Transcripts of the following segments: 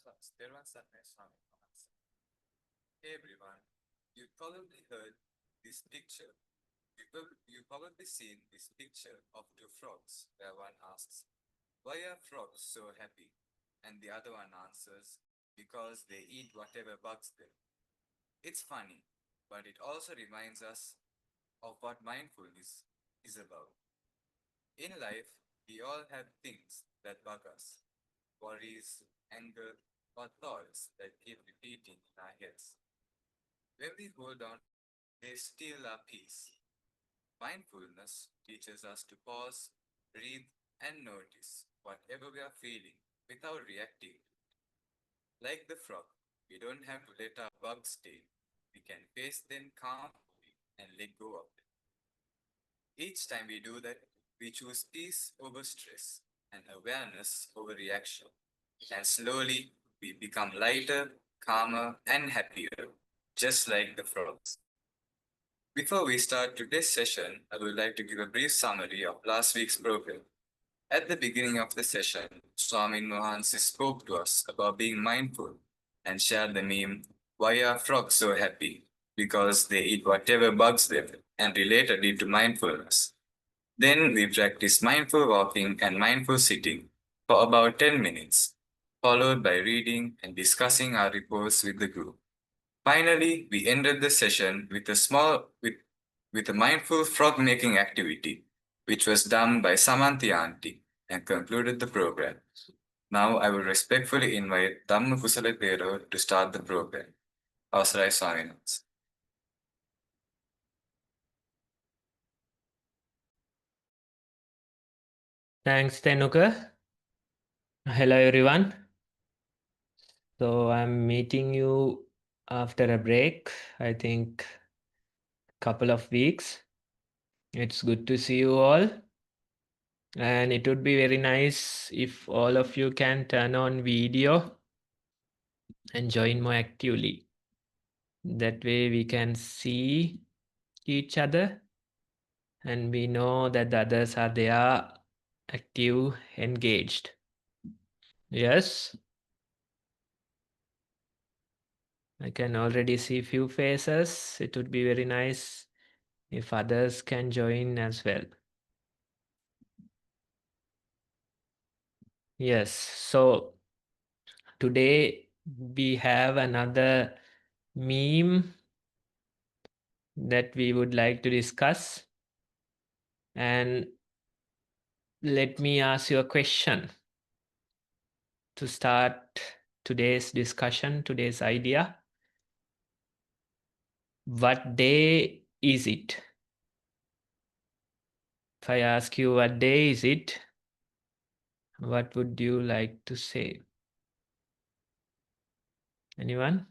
Hey everyone, you probably heard this picture. You probably seen this picture of two frogs where one asks, "Why are frogs so happy?" And the other one answers, "Because they eat whatever bugs them." It's funny, but it also reminds us of what mindfulness is about. In life, we all have things that bug us: worries, anger, or thoughts that keep repeating in our heads. When we hold on, they steal our peace. Mindfulness teaches us to pause, breathe, and notice whatever we are feeling without reacting. Like the frog, we don't have to let our bugs stay. We can face them calmly and let go of them. Each time we do that, we choose peace over stress and awareness over reaction. And slowly, we become lighter, calmer, and happier, just like the frogs. Before we start today's session, I would like to give a brief summary of last week's program. At the beginning of the session, Swami Mohansi spoke to us about being mindful and shared the meme, "Why are frogs so happy?" Because they eat whatever bugs them, and related it to mindfulness. Then we practiced mindful walking and mindful sitting for about 10 minutes, followed by reading and discussing our reports with the group. Finally, we ended the session with a mindful frog making activity, which was done by Samanthi Auntie and concluded the program. Now I will respectfully invite Dhamma Kusala Thero to start the program. Avasarai Swaminathan. Thanks, Tenuka. Hello, everyone. So I'm meeting you after a break, I think couple of weeks. It's good to see you all. And it would be very nice if all of you can turn on video and join more actively. That way we can see each other and we know that the others are there, active, engaged. Yes? I can already see few faces. It would be very nice if others can join as well. Yes, so today we have another meme that we would like to discuss. And let me ask you a question to start today's discussion, today's idea. What day is it? If I ask you what day is it, what would you like to say? Anyone?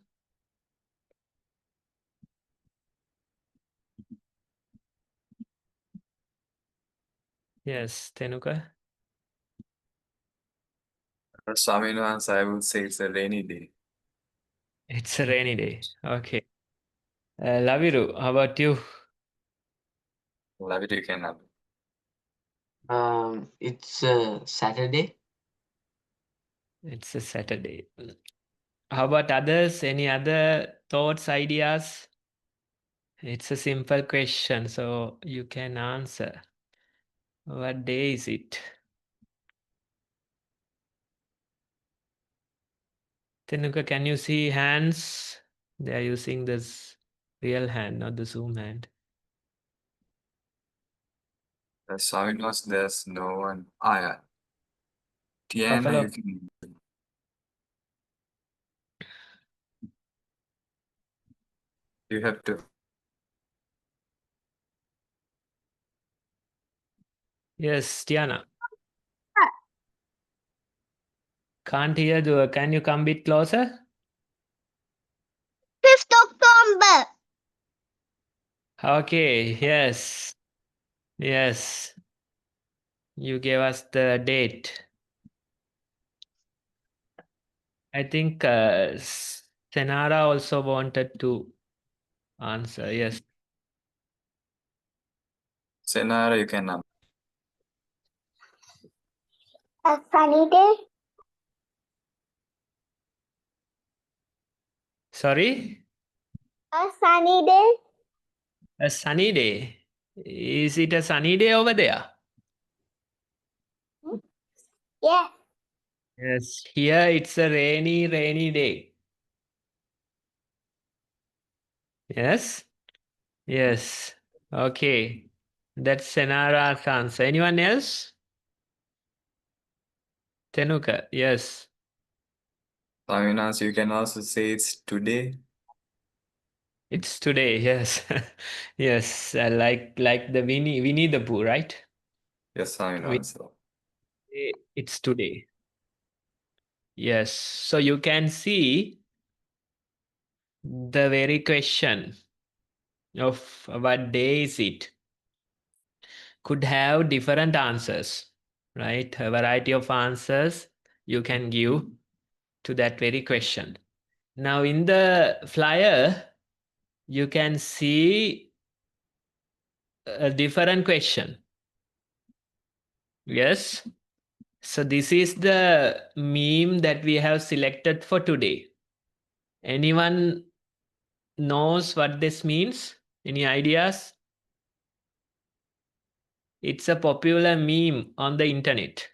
Yes, Tenuka? Swaminathan, I would say it's a rainy day. It's a rainy day. Okay. Laviru, how about you? Love it, you can have. It's Saturday. It's a Saturday. How about others? Any other thoughts, ideas? It's a simple question, so you can answer. What day is it? Tenuka, can you see hands? They are using this real hand, not the Zoom hand. Swaminathan, there's no one. Ah, yeah. Couple Tiana, of you have to. Yes, Tiana. Can't hear you. Can you come a bit closer? 5th October. Okay, yes. Yes. You gave us the date. I think Senara also wanted to answer. Yes. Senara, you can have. A sunny day. Sorry? A sunny day. A sunny day. Is it a sunny day over there? Yeah. Yes, here it's a rainy day. Yes? Yes. Okay. That's Senara's answer. Anyone else? Tenuka, yes. Avinas, you can also say it's today. It's today, yes. Yes, like the Winnie the Pooh, right? Yes, We- Avinas. It's today. Yes. So you can see the very question of what day is it could have different answers, right? A variety of answers you can give to that very question. Now, in the flyer, you can see a different question. Yes. So this is the meme that we have selected for today. Anyone knows what this means? Any ideas? It's a popular meme on the internet.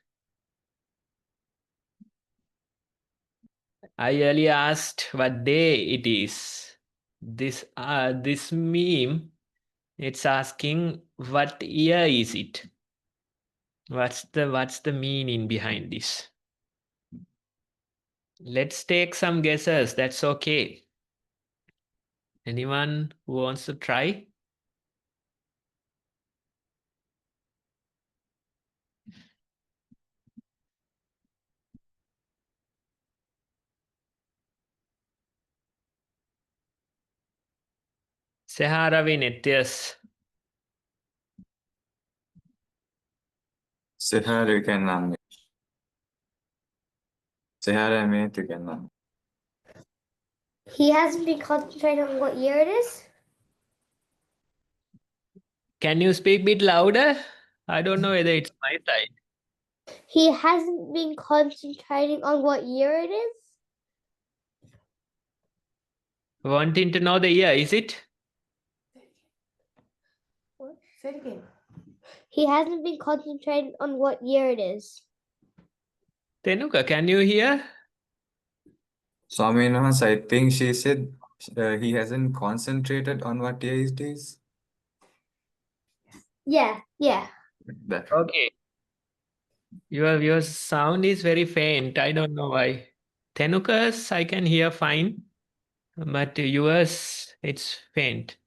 I earlier asked what day it is. This meme, it's asking what year is it? What's the meaning behind this? Let's take some guesses. That's okay. Anyone who wants to try? Sehara Vinet, yes. Sehar, you can unmute. Sehar, unmute, you can unmute. He hasn't been concentrating on what year it is. Can you speak a bit louder? I don't know whether it's my side. He hasn't been concentrating on what year it is. Wanting to know the year, is it? Say it again. He hasn't been concentrating on what year it is. Tenuka, can you hear? So, Avinas, I think she said he hasn't concentrated on what year it is. Yeah. That. Okay. Your sound is very faint. I don't know why. Tenuka's I can hear fine, but yours it's faint.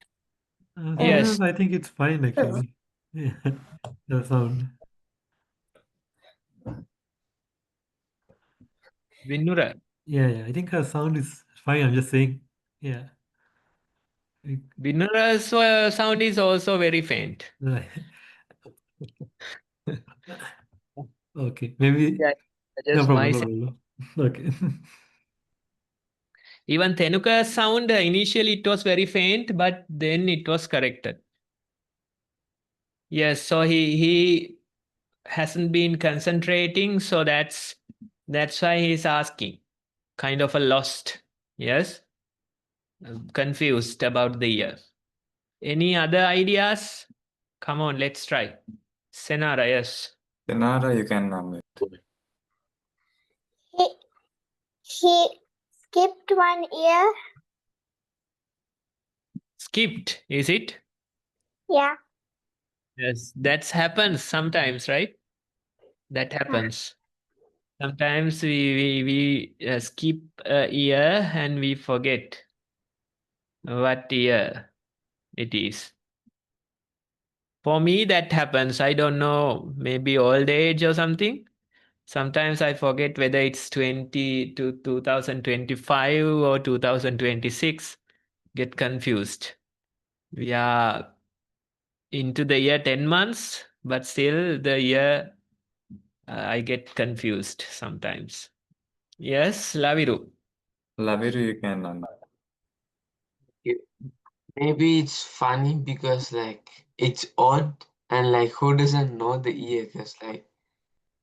Yes. Sometimes I think it's fine actually. Yeah, the sound. Vinura. Yeah, I think her sound is fine. I'm just saying. Yeah. Vinura's sound is also very faint. Right. Okay, maybe Yeah, no just problem, my no problem. Okay. even Tenuka's sound initially it was very faint, but then it was corrected. Yes, so he hasn't been concentrating, so that's why he's asking. Kind of a lost, yes, confused about the year. Any other ideas? Come on, let's try. Senara, yes. Senara, you can unmute. He skipped one year. Skipped, is it? Yeah. Yes, that happens sometimes, right? That happens. Sometimes we skip a year and we forget what year it is. For me, that happens. I don't know, maybe old age or something. Sometimes I forget whether it's 2025 or 2026. Get confused. We are into the year 10 months, but still the year I get confused sometimes. Yes, Laviru. Laviru, you can unmute. Maybe it's funny because like it's odd and like who doesn't know the year? Because like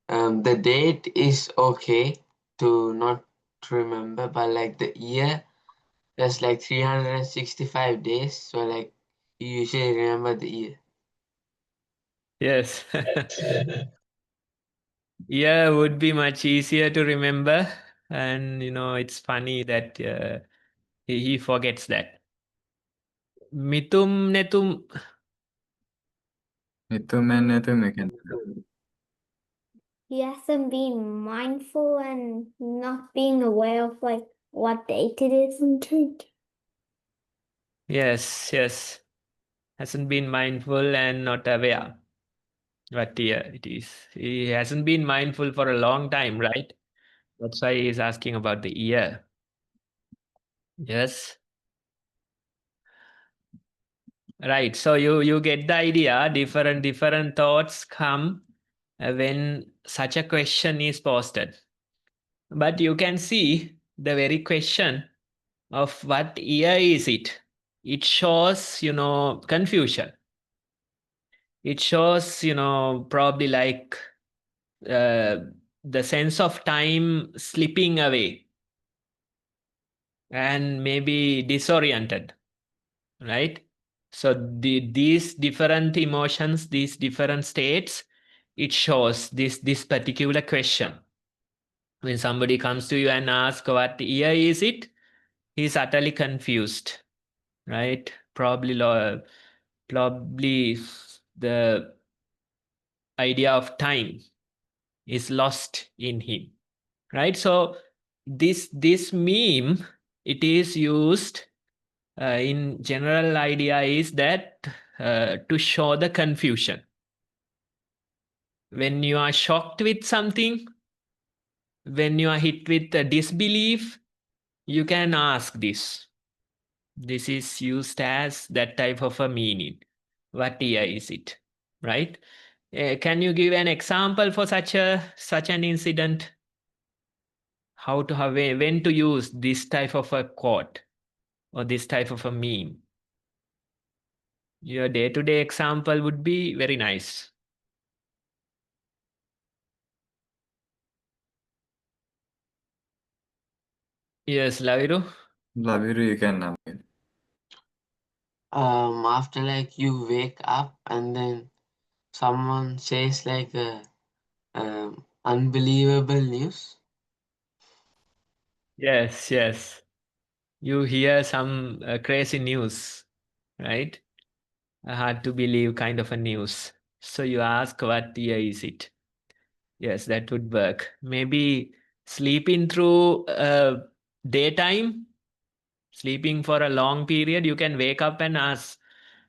the date is okay to not remember, but like the year, there's like 365 days, so like you usually remember the year. Yes. Yeah, would be much easier to remember. And, it's funny that he forgets that. Mitum netum. Hitum and Netum you can. He hasn't been mindful and not being aware of like what date it is and treat. Yes, yes. Hasn't been mindful and not aware what year it is. He hasn't been mindful for a long time, right? That's why he's asking about the year. Yes. Right. So you get the idea. Different thoughts come when such a question is posted. But you can see the very question of what year is it? It shows, confusion. It shows, probably like the sense of time slipping away and maybe disoriented, right? So these different emotions, these different states, it shows this particular question. When somebody comes to you and asks what year is it, he's utterly confused, right? Probably the idea of time is lost in him, right? So this meme, it is used in general idea is that to show the confusion. When you are shocked with something, when you are hit with a disbelief, you can ask this. This is used as that type of a meaning. What year is it, right? Can you give an example for such an incident? When to use this type of a quote or this type of a meme? Your day-to-day example would be very nice. Yes, Laviru. Laviru, you can now. After like you wake up and then someone says like unbelievable news. Yes. You hear some crazy news, right? Hard to believe kind of a news. So you ask what year is it? Yes, that would work. Maybe sleeping through daytime, sleeping for a long period, you can wake up and ask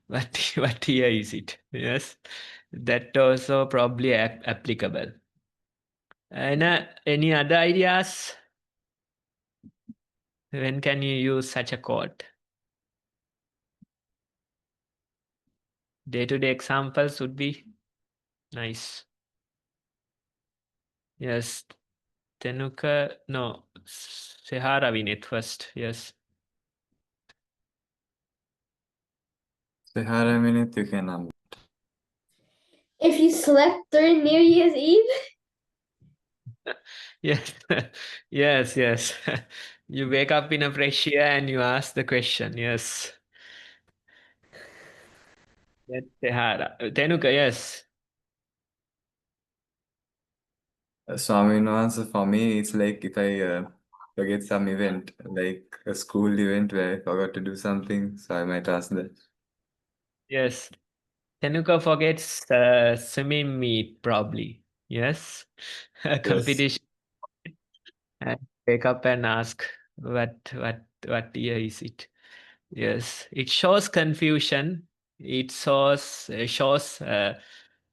what year is it? Yes, that also probably applicable. And any other ideas? When can you use such a quote? Day-to-day examples would be nice. Yes, Tenuka, no, Sehara Vinit first. Yes. Sehara minute you can now. If you slept during New Year's Eve, Yes, yes. You wake up in a fresh air and you ask the question. Yes. That's Sehara. Tenuka, yes. Swami, no answer for me. It's like if I forget some event, like a school event where I forgot to do something, so I might ask that. Yes. Tenuka forgets swimming meet probably. Yes. A competition. And wake up and ask what year is it? Yes, it shows confusion. It shows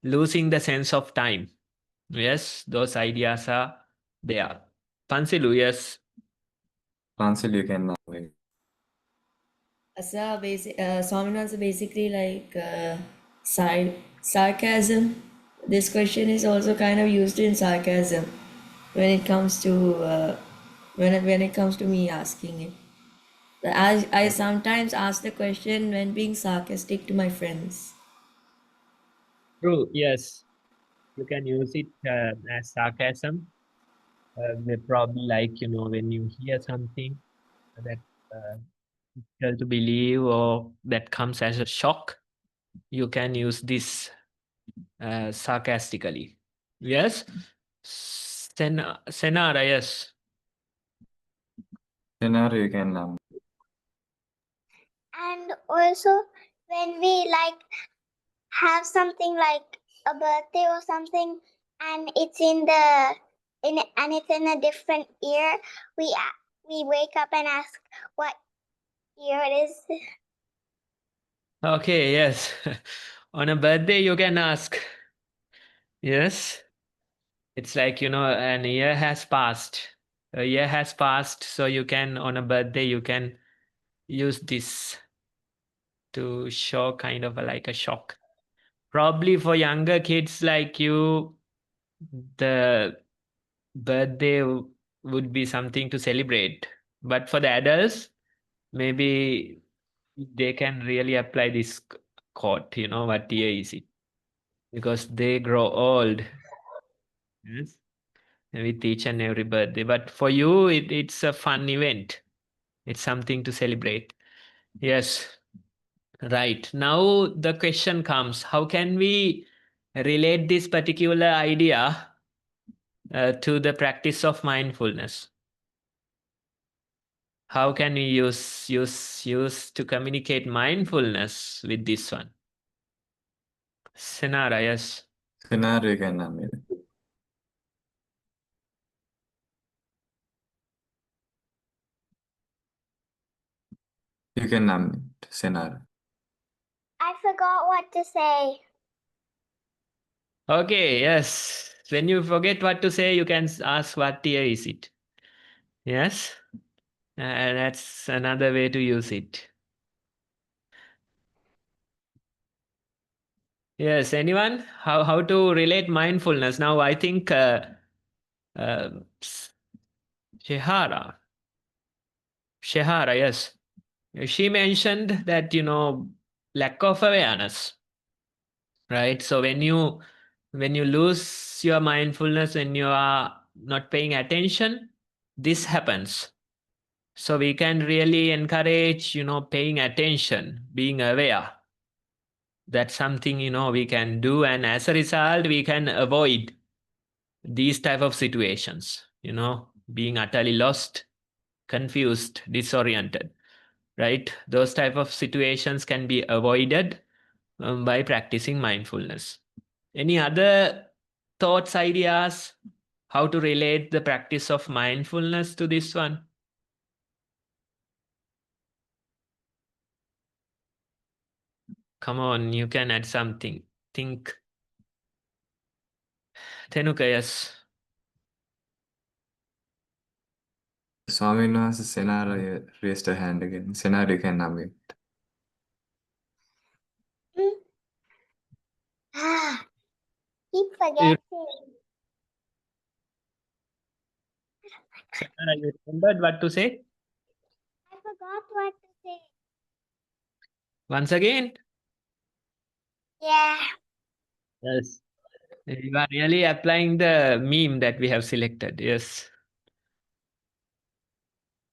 losing the sense of time. Yes, those ideas are there. Pansilu, yes. Council you can now. Swaminathan is basically like sarcasm. This question is also kind of used in sarcasm when it comes to when it comes to me asking it. I sometimes ask the question when being sarcastic to my friends. True, yes. You can use it as sarcasm. They probably like, when you hear something that difficult to believe or that comes as a shock, you can use this sarcastically. Yes? Senara, yes. Scenario you can And also, when we like have something like a birthday or something, and it's in a different year, we wake up and ask what year it is. Okay, yes. On a birthday, you can ask. Yes. It's like, an year has passed. A year has passed, so you can, on a birthday, you can use this to show kind of like a shock. Probably for younger kids like you, the birthday would be something to celebrate. But for the adults, maybe they can really apply this quote, what year is it? Because they grow old. Yes. With each and every birthday. But for you, it's a fun event. It's something to celebrate. Yes. Right. Now the question comes, how can we relate this particular idea to the practice of mindfulness? How can we use to communicate mindfulness with this one? Senara, yes. Scenario you can You can scenario. I forgot what to say. Okay, yes. When you forget what to say, you can ask what year is it? Yes. That's another way to use it. Yes, anyone? How to relate mindfulness? Now, I think uh, Shehara, yes. She mentioned that, lack of awareness, right? So when you lose your mindfulness, when you are not paying attention, this happens. So we can really encourage, paying attention, being aware. That's something, we can do. And as a result, we can avoid these type of situations, being utterly lost, confused, disoriented, right? Those type of situations can be avoided by practicing mindfulness. Any other thoughts, ideas, how to relate the practice of mindfulness to this one? Come on, you can add something. Think. Tenuka, yes. Swaminwas scenario raised a hand again. Scenario you can unmute. Keep You, forgetting. Sarah, you remembered what to say? I forgot what to say. Once again? Yeah. Yes. You are really applying the meme that we have selected. Yes.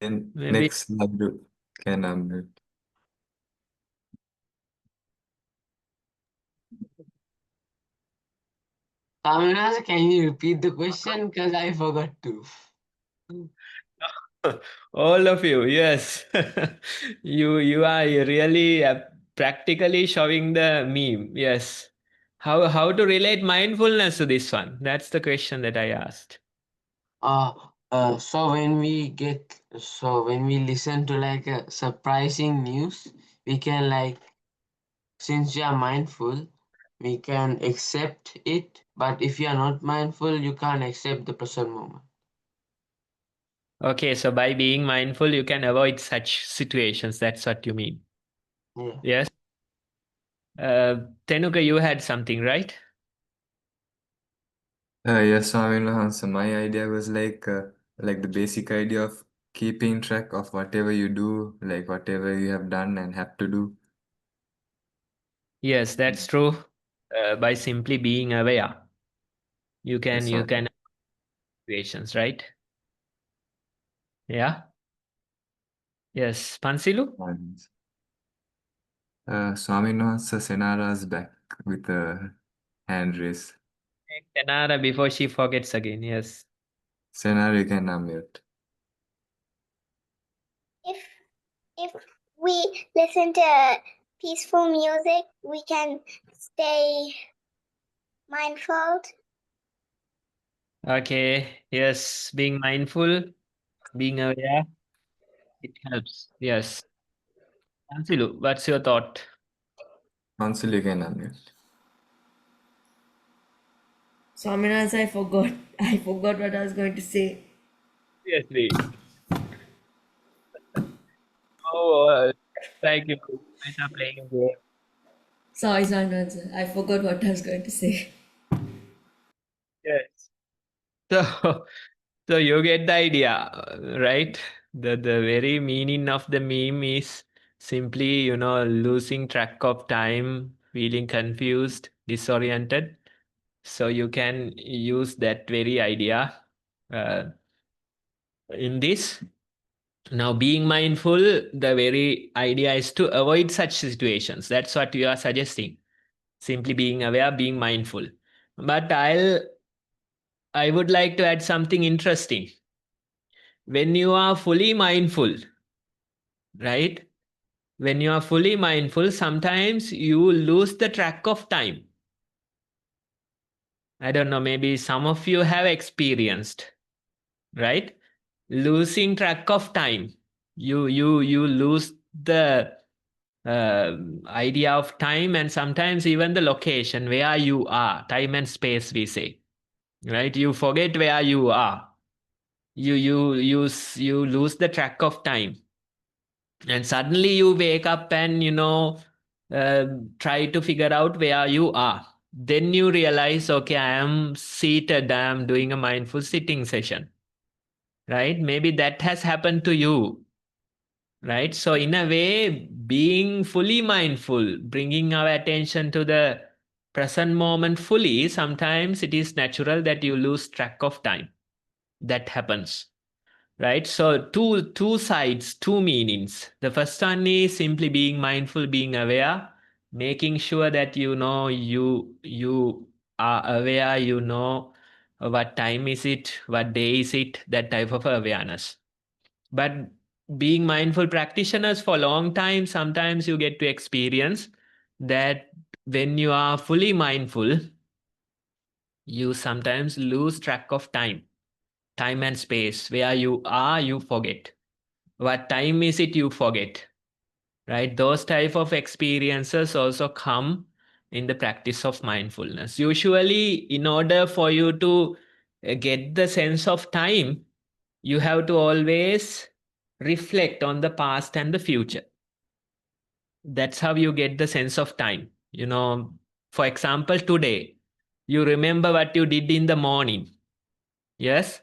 Then Maybe. next Nagru can unmute. Swaminwas, can you repeat the question? Because I forgot to. All of you, yes. You are really practically showing the meme. Yes. How to relate mindfulness to this one? That's the question that I asked. So when we listen to like a surprising news, we can like, since you are mindful, we can accept it. But if you are not mindful, you can't accept the present moment. Okay, so by being mindful, you can avoid such situations. That's what you mean. Yeah. Yes. Tenuka, you had something, right? Yes, Swaminwas. My idea was like the basic idea of keeping track of whatever you do, like whatever you have done and have to do. Yes, that's true. By simply being aware, you can situations, right? Yeah. Yes, Pansilu? Swamin Wahanse Senara's back with a hand raise. Tenara before she forgets again. Yes. Senara, you can unmute. If we listen to peaceful music, we can stay mindful. Okay. Yes. Being mindful, being aware, it helps. Yes. Pansilu, what's your thought? Council, you can unmute. Swaminathan, I forgot. I forgot what I was going to say. Seriously. Oh, like you guys are playing a game. Sorry, Swaminathan. I forgot what I was going to say. Yes. So, so you get the idea, right? The very meaning of the meme is simply, losing track of time, feeling confused, disoriented. So you can use that very idea uh, in this. Now, being mindful, the very idea is to avoid such situations. That's what you are suggesting. Simply being aware, being mindful. But I would like to add something interesting. When you are fully mindful, right? When you are fully mindful, sometimes you lose the track of time. I don't know, maybe some of you have experienced, right? Losing track of time. You lose the idea of time and sometimes even the location where you are, time and space, we say, right? You forget where you are. You lose the track of time. And suddenly you wake up and try to figure out where you are. Then you realize, okay, I am seated, I am doing a mindful sitting session, right? Maybe that has happened to you, right? So in a way, being fully mindful, bringing our attention to the present moment fully, sometimes it is natural that you lose track of time. That happens, right? So two sides, two meanings. The first one is simply being mindful, being aware, making sure that you are aware, what time is it, what day is it, that type of awareness. But being mindful practitioners for a long time, sometimes you get to experience that when you are fully mindful, you sometimes lose track of time and space. Where you are, you forget. What time is it, you forget, right? Those type of experiences also come in the practice of mindfulness. Usually, in order for you to get the sense of time, you have to always reflect on the past and the future. That's how you get the sense of time. For example, today, you remember what you did in the morning. Yes?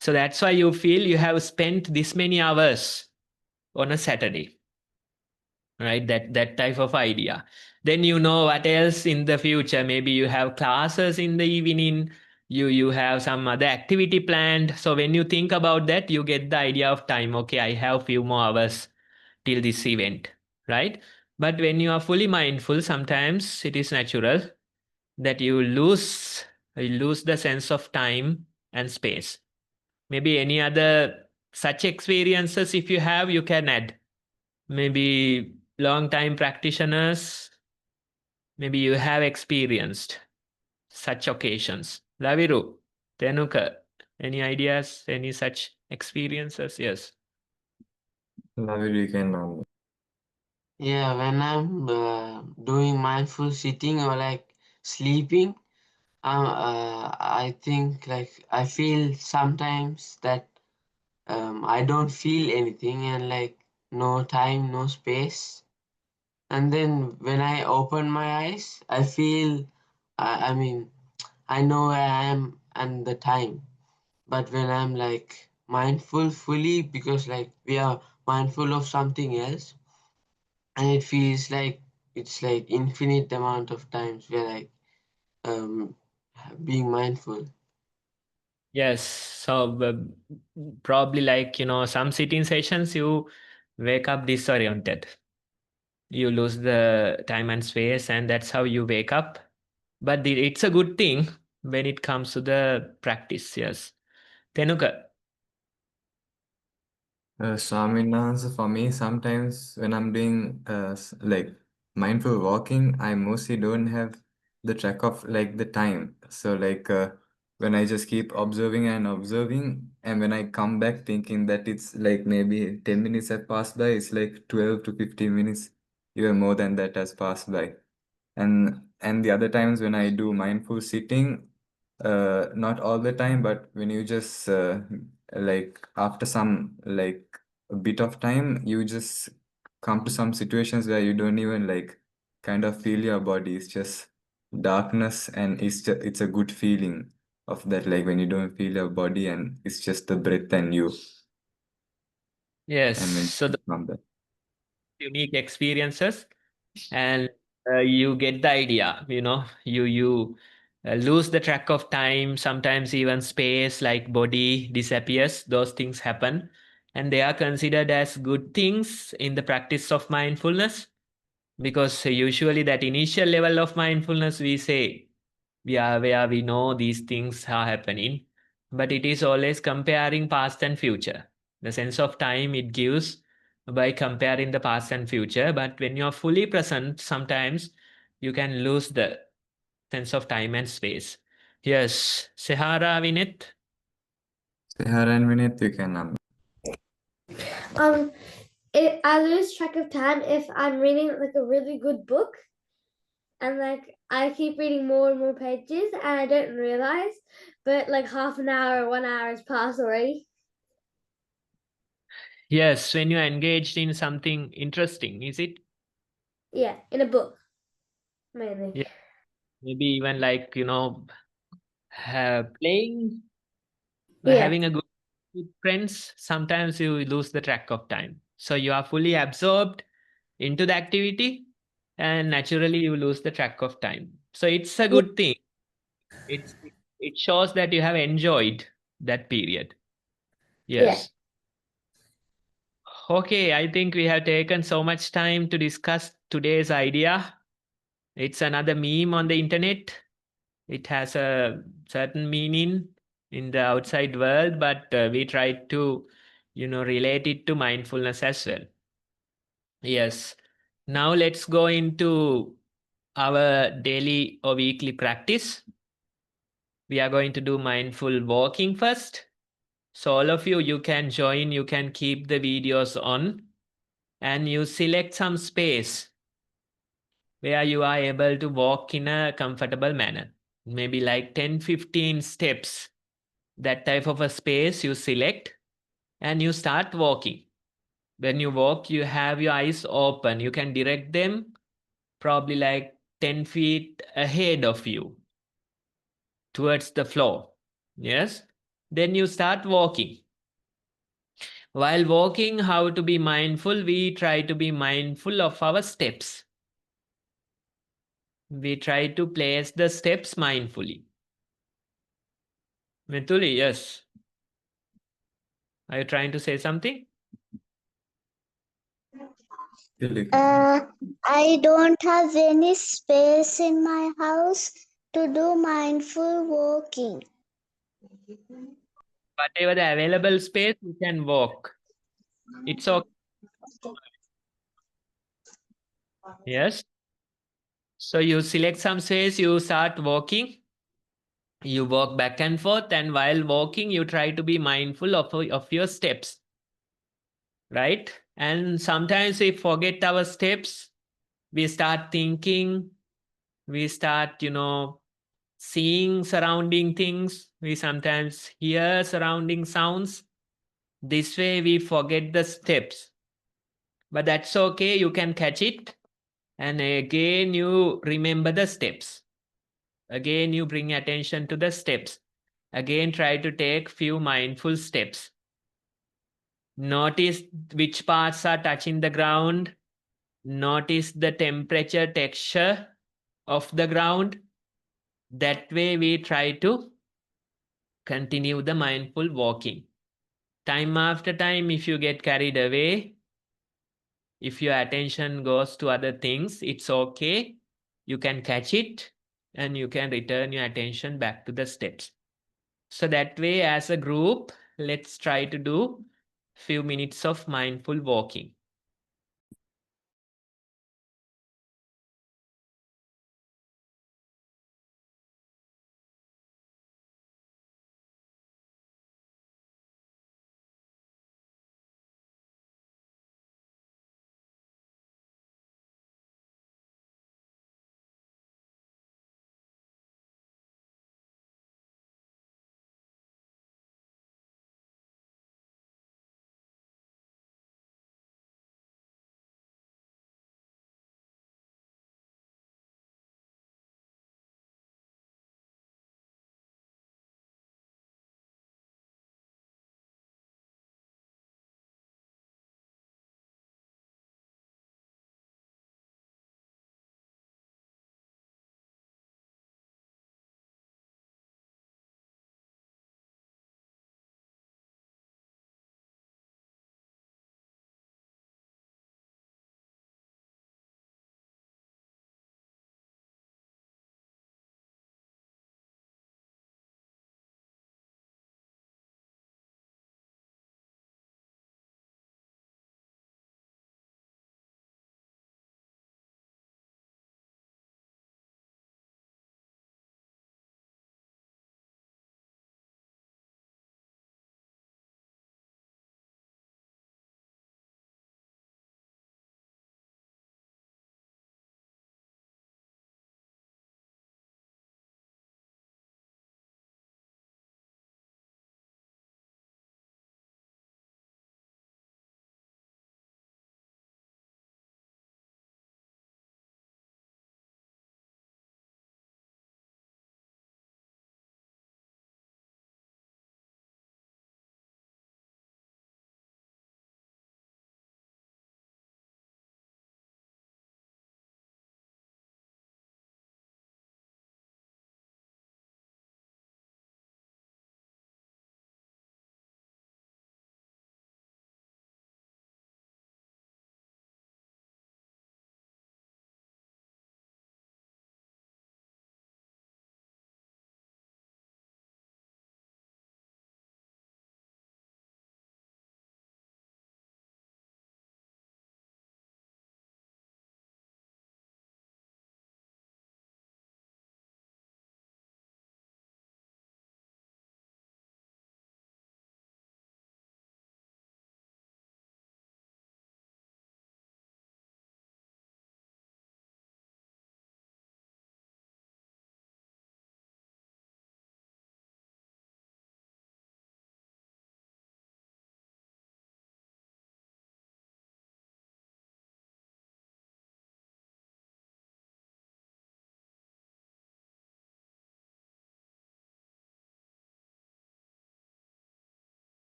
So that's why you feel you have spent this many hours on a Saturday, right? That type of idea. Then you know what else in the future. Maybe you have classes in the evening, you have some other activity planned. So when you think about that, you get the idea of time. Okay, I have few more hours till this event, right? But when you are fully mindful, sometimes it is natural that you lose the sense of time and space. Maybe any other such experiences, if you have, you can add. Maybe long time practitioners, maybe you have experienced such occasions. Laviru, Tenuka, any ideas, any such experiences? Yes. Laviru, you can unmute. Yeah, when I'm doing mindful sitting or like sleeping, I think like I feel sometimes that I don't feel anything and like no time, no space. And then when I open my eyes, I feel, I mean, I know where I am and the time. But when I'm like mindful fully, because like we are mindful of something else, and it feels like it's like infinite amount of times we're like um being mindful. Yes. So probably like, some sitting sessions, you wake up disoriented. You lose the time and space, and that's how you wake up. But it's a good thing when it comes to the practice. Yes. Tenuka. Swaminathan, for me, sometimes when I'm doing like mindful walking, I mostly don't have the track of like the time. So like when I just keep observing and observing, and when I come back thinking that it's like maybe 10 minutes have passed by, it's like 12 to 15 minutes, even more than that has passed by. And the other times when I do mindful sitting, not all the time, but when you just like after some like a bit of time, you just come to some situations where you don't even like kind of feel your body. It's just darkness, and it's a good feeling of that, like when you don't feel your body and it's just the breath and you. Yes. And when So you the come back. unique experiences, and you get the idea. You lose the track of time. Sometimes even space, like body, disappears. Those things happen, and they are considered as good things in the practice of mindfulness, because usually that initial level of mindfulness, we say we are where we know these things are happening, but it is always comparing past and future. The sense of time it gives by comparing the past and future, but when you are fully present, sometimes you can lose the sense of time and space. Yes, Sehara, Vinit. Sehara and Vinit, you can I lose track of time if I'm reading like a really good book, and like I keep reading more and more pages, and I don't realize, but like half an hour or 1 hour has passed already. Yes, when you're engaged in something interesting, is it? Yeah, in a book, mainly. Yeah, maybe even like, playing, Yeah. having a good with friends, sometimes you lose the track of time. So you are fully absorbed into the activity, and naturally you lose the track of time. So it's a good thing. It's it shows that you have enjoyed that period. Yes. Okay, I think we have taken so much time to discuss today's idea. It's another meme on the internet. It has a certain meaning in the outside world, but we try to, relate it to mindfulness as well. Yes. Now let's go into our daily or weekly practice. We are going to do mindful walking first. So all of you, you can join, you can keep the videos on, and you select some space where you are able to walk in a comfortable manner. Maybe like 10-15 steps. That type of a space you select, and you start walking. When you walk, you have your eyes open. You can direct them probably like 10 feet ahead of you towards the floor. Yes. Then you start walking. While walking, how to be mindful? We try to be mindful of our steps. We try to place the steps mindfully. Mithuli, yes. Are you trying to say something? I don't have any space in my house to do mindful walking. Whatever the available space, you can walk. It's okay. Yes. So you select some space, you start walking. You walk back and forth, and while walking, you try to be mindful of your steps. Right? And sometimes we forget our steps. We start thinking. We start, seeing surrounding things. We sometimes hear surrounding sounds. This way, we forget the steps. But that's okay. You can catch it. And again, you remember the steps. Again, you bring attention to the steps. Again, try to take few mindful steps. Notice which parts are touching the ground. Notice the temperature, texture of the ground. That way, we try to continue the mindful walking. Time after time, if you get carried away, If your attention goes to other things, it's okay. You can catch it and you can return your attention back to the steps. So that way, as a group, let's try to do few minutes of mindful walking.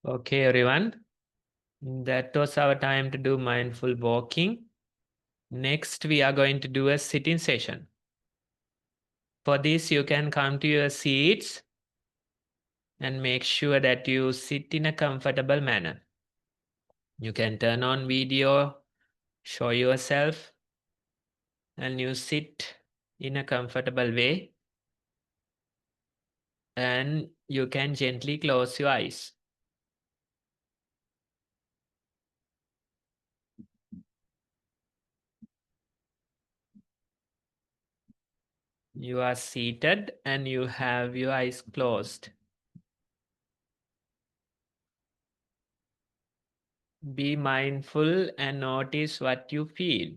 Okay, everyone. That was our time to do mindful walking. Next, we are going to do a sitting session. For this, you can come to your seats and make sure that you sit in a comfortable manner. You can turn on video, show yourself, and you sit in a comfortable way. And you can gently close your eyes. You are seated and you have your eyes closed. Be mindful and notice what you feel.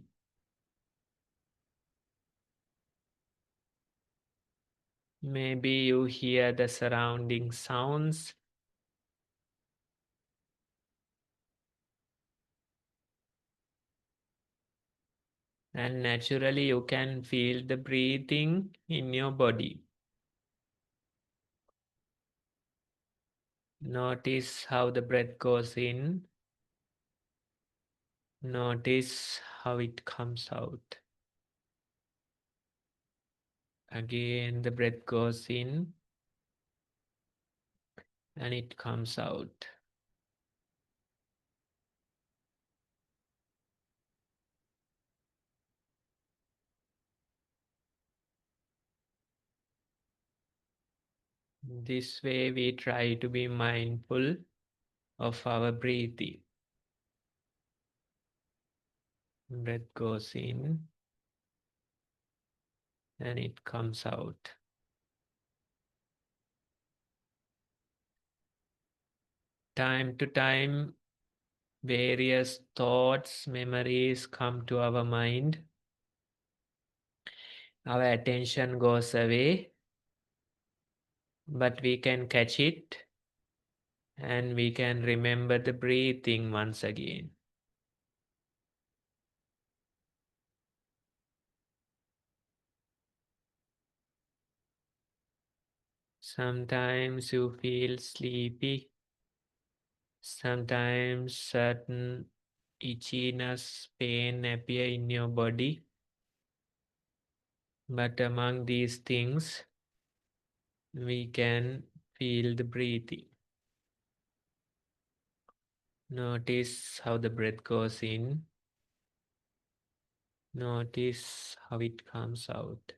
Maybe you hear the surrounding sounds. And naturally, you can feel the breathing in your body. Notice how the breath goes in. Notice how it comes out. Again, the breath goes in and it comes out. This way, we try to be mindful of our breathing. Breath goes in and it comes out. Time to time, various thoughts, memories come to our mind. Our attention goes away, but we can catch it and we can remember the breathing once again. Sometimes you feel sleepy. Sometimes certain itchiness, pain appear in your body. But among these things, we can feel the breathing. Notice how the breath goes in. Notice how it comes out.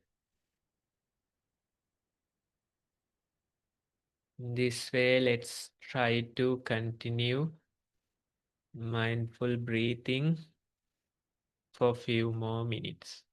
This way, let's try to continue mindful breathing for a few more minutes.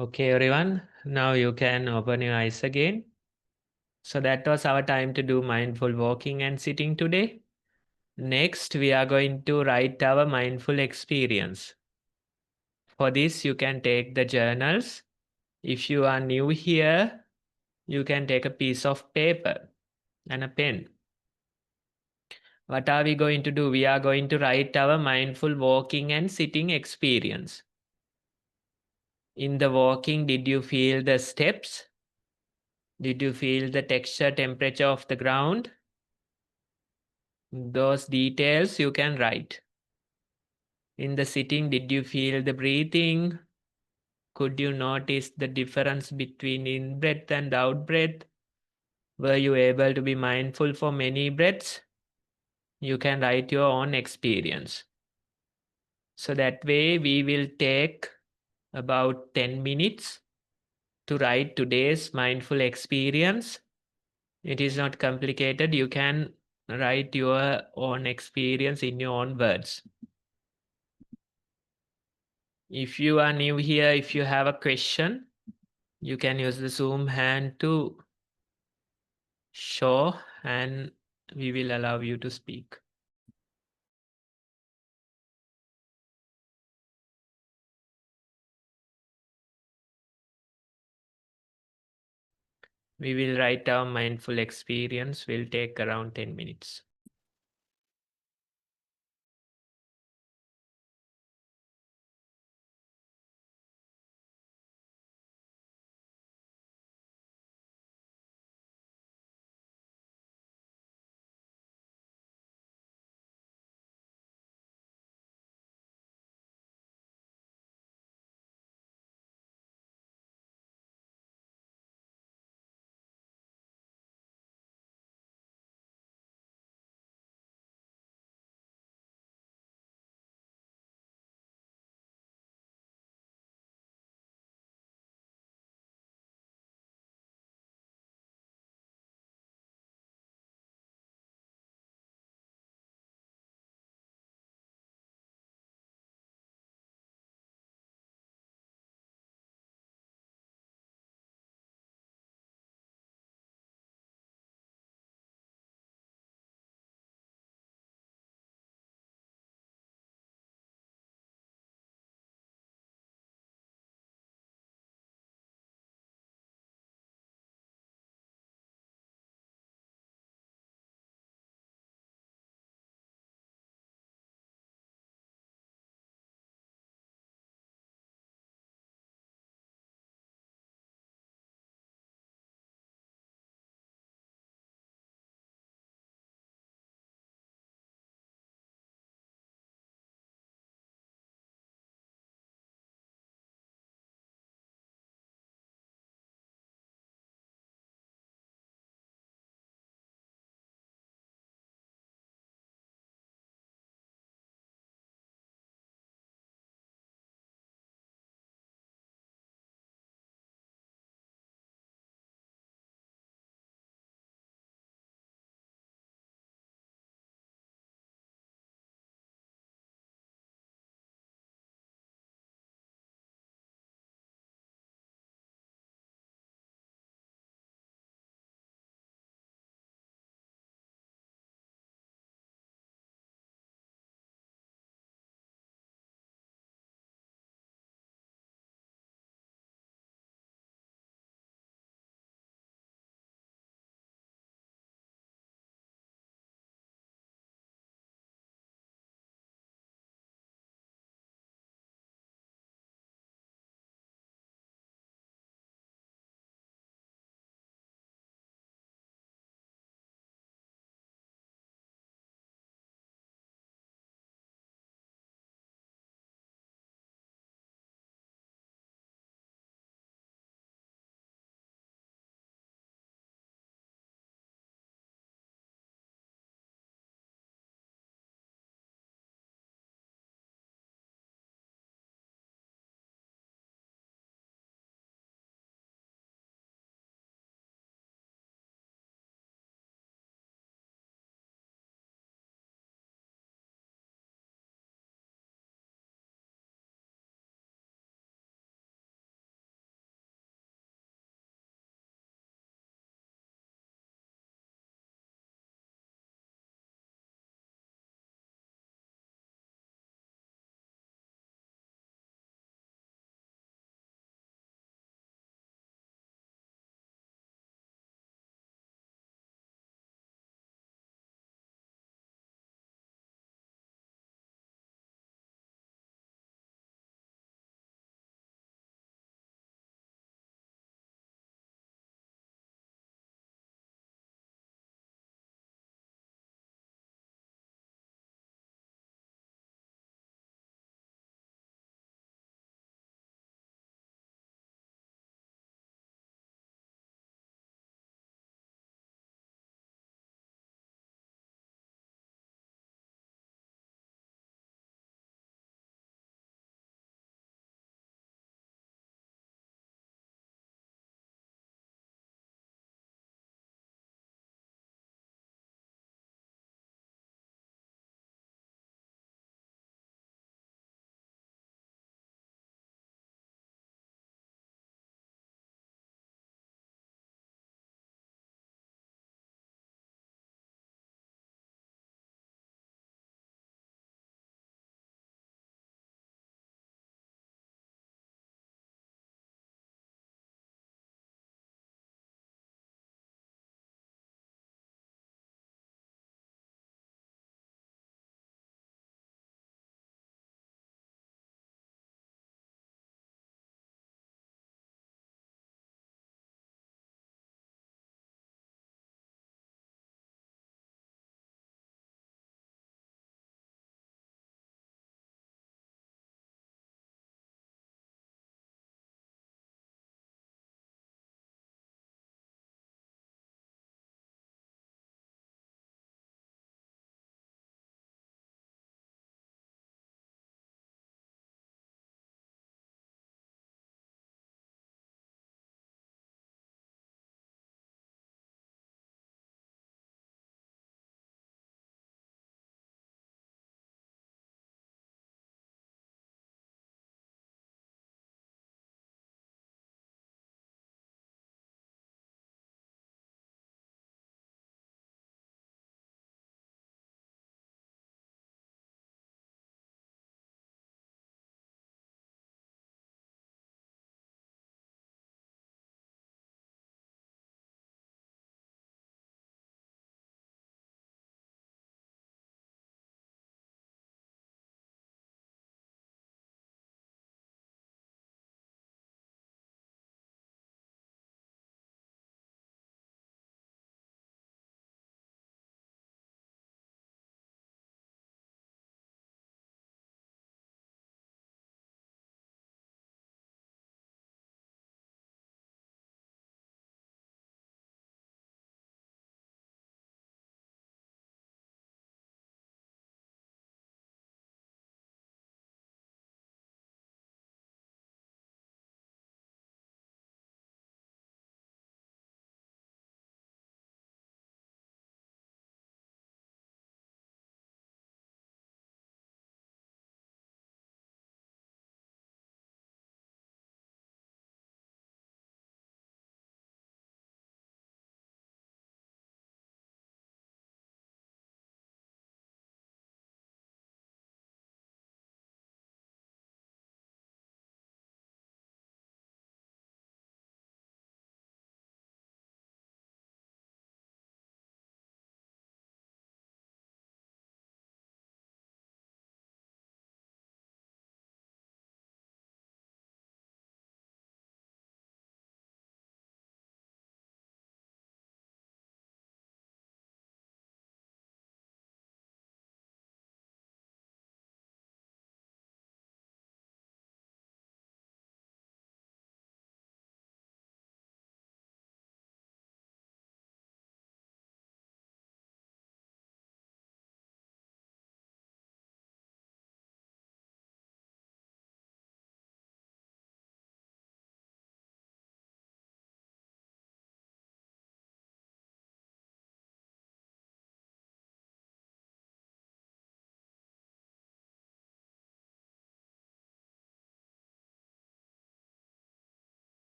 Okay, everyone. Now you can open your eyes again. So that was our time to do mindful walking and sitting today. Next, we are going to write our mindful experience. For this, you can take the journals. If you are new here, you can take a piece of paper and a pen. What are we going to do? We are going to write our mindful walking and sitting experience. In the walking, did you feel the steps? Did you feel the texture, temperature of the ground? Those details you can write. In the sitting, did you feel the breathing? Could you notice the difference between in-breath and out-breath? Were you able to be mindful for many breaths? You can write your own experience. So that way we will take about 10 minutes to write today's mindful experience. It is not complicated. You can write your own experience in your own words. If you are new here, if you have a question, you can use the Zoom hand to show and we will allow you to speak. We will write our mindful experience. Will take around 10 minutes.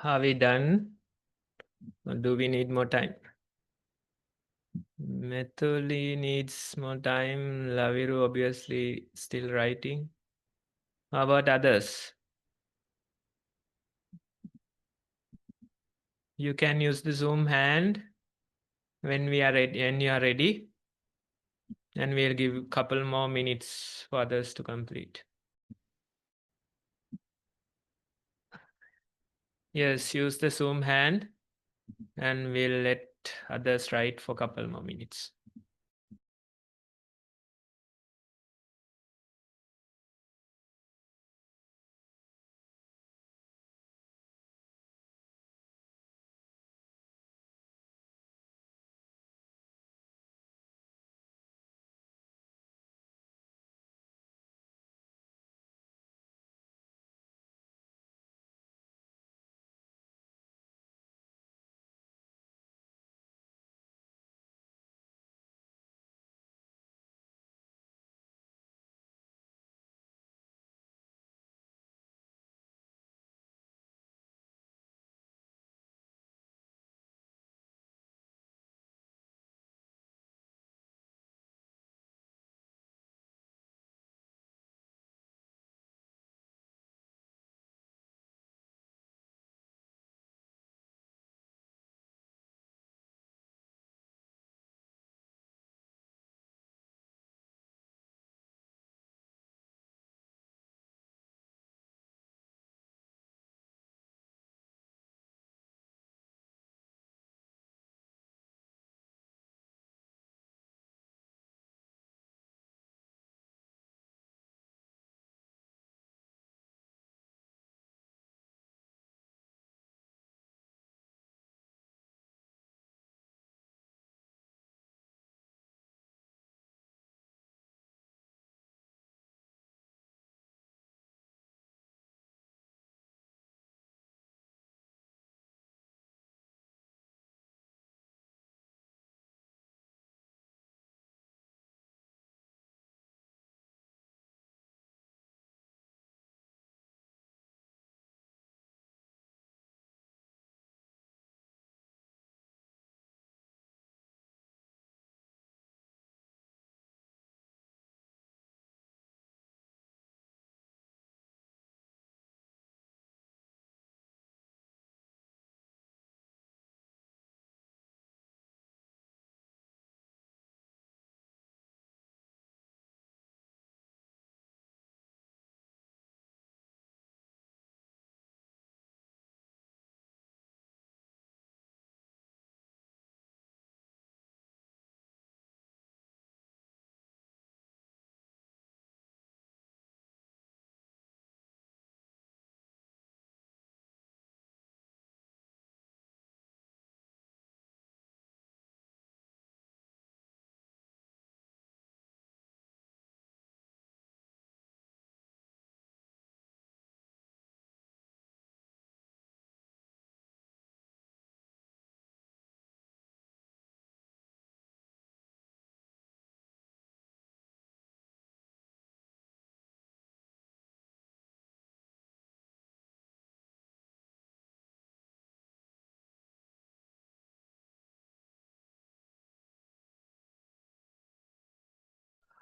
Are we done? Or do we need more time? Methuli needs more time. Laviru obviously still writing. How about others? You can use the Zoom hand when we are ready. When you are ready, and we'll give a couple more minutes for others to complete. Yes, use the Zoom hand, and we'll let others write for a couple more minutes.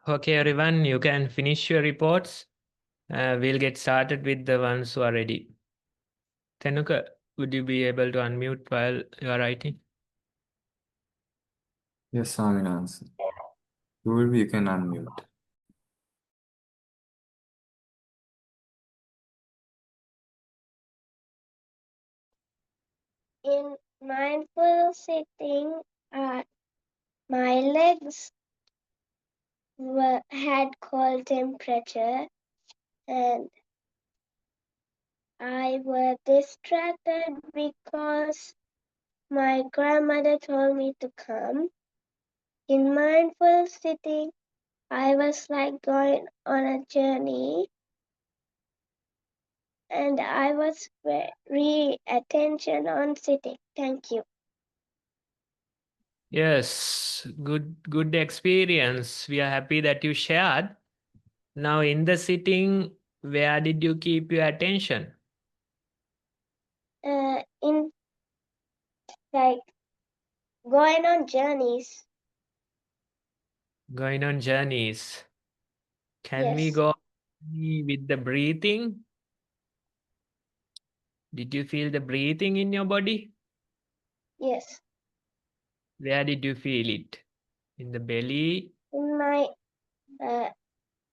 Okay, everyone, you can finish your reports. We'll get started with the ones who are ready. Tenuka, would you be able to unmute while you are writing? Yes, Swaminans. You can unmute. In mindful sitting, my legs had cold temperature and I was distracted because my grandmother told me to come. In mindful sitting, I was like going on a journey and I was very attention on sitting. Thank you. Yes, good experience. We are happy that you shared. Now in the sitting, where did you keep your attention? In like going on journeys. Going on journeys. Can we Yes. go with the breathing? Did you feel the breathing in your body? Yes. Where did you feel it? In the belly? In my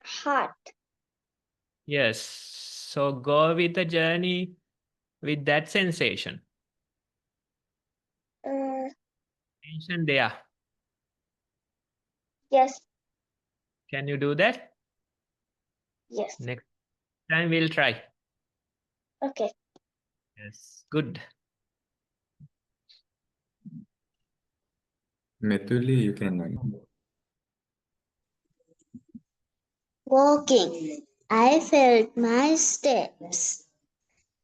heart. Yes. So go with the journey with that sensation. Sensation there. Yes. Can you do that? Yes. Next time we'll try. Okay. Yes. Good. Methuli, you can. Walking. I felt my steps.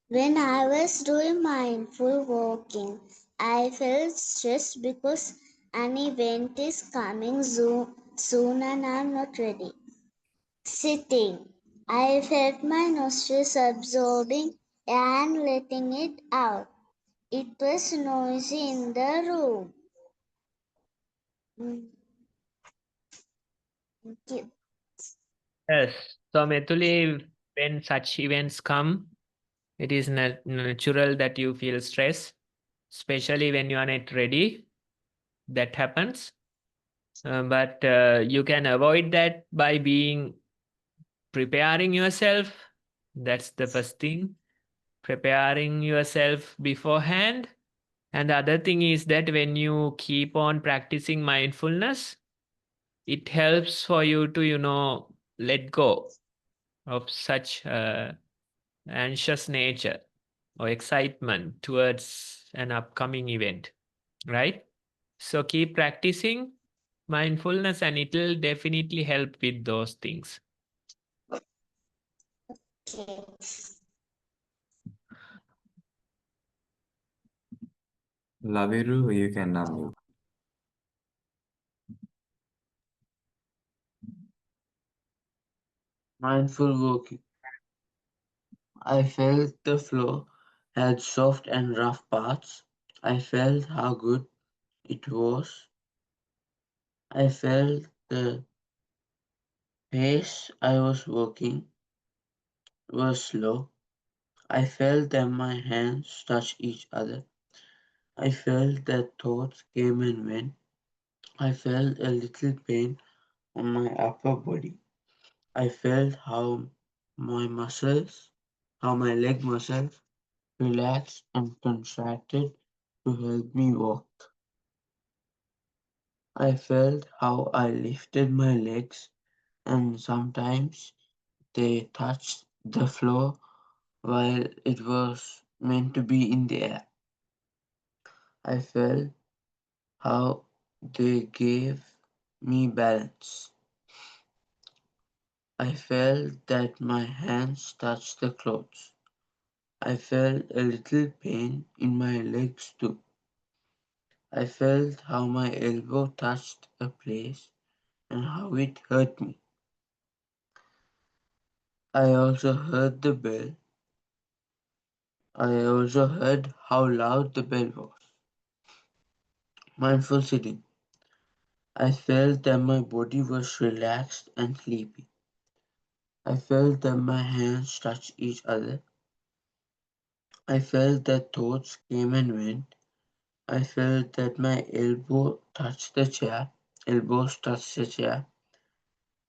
When I was doing mindful walking, I felt stressed because an event is coming soon and I'm not ready. Sitting. I felt my nostrils absorbing air and letting it out. It was noisy in the room. Thank you. Yes. So Methuli, when such events come, it is natural that you feel stress, especially when you are not ready. That happens. But you can avoid that by preparing yourself. That's the first thing. Preparing yourself beforehand. And the other thing is that when you keep on practicing mindfulness, it helps for you to, let go of such anxious nature or excitement towards an upcoming event, right? So keep practicing mindfulness and it will definitely help with those things. Okay. Laviru, you can unmute. Mindful walking. I felt the floor had soft and rough parts. I felt how good it was. I felt the pace I was walking was slow. I felt that my hands touched each other. I felt that thoughts came and went. I felt a little pain on my upper body. I felt how my leg muscles relaxed and contracted to help me walk. I felt how I lifted my legs and sometimes they touched the floor while it was meant to be in the air. I felt how they gave me balance. I felt that my hands touched the clothes. I felt a little pain in my legs too. I felt how my elbow touched a place and how it hurt me. I also heard the bell. I also heard how loud the bell was. Mindful sitting. I felt that my body was relaxed and sleepy. I felt that my hands touched each other. I felt that thoughts came and went. I felt that my elbows touched the chair.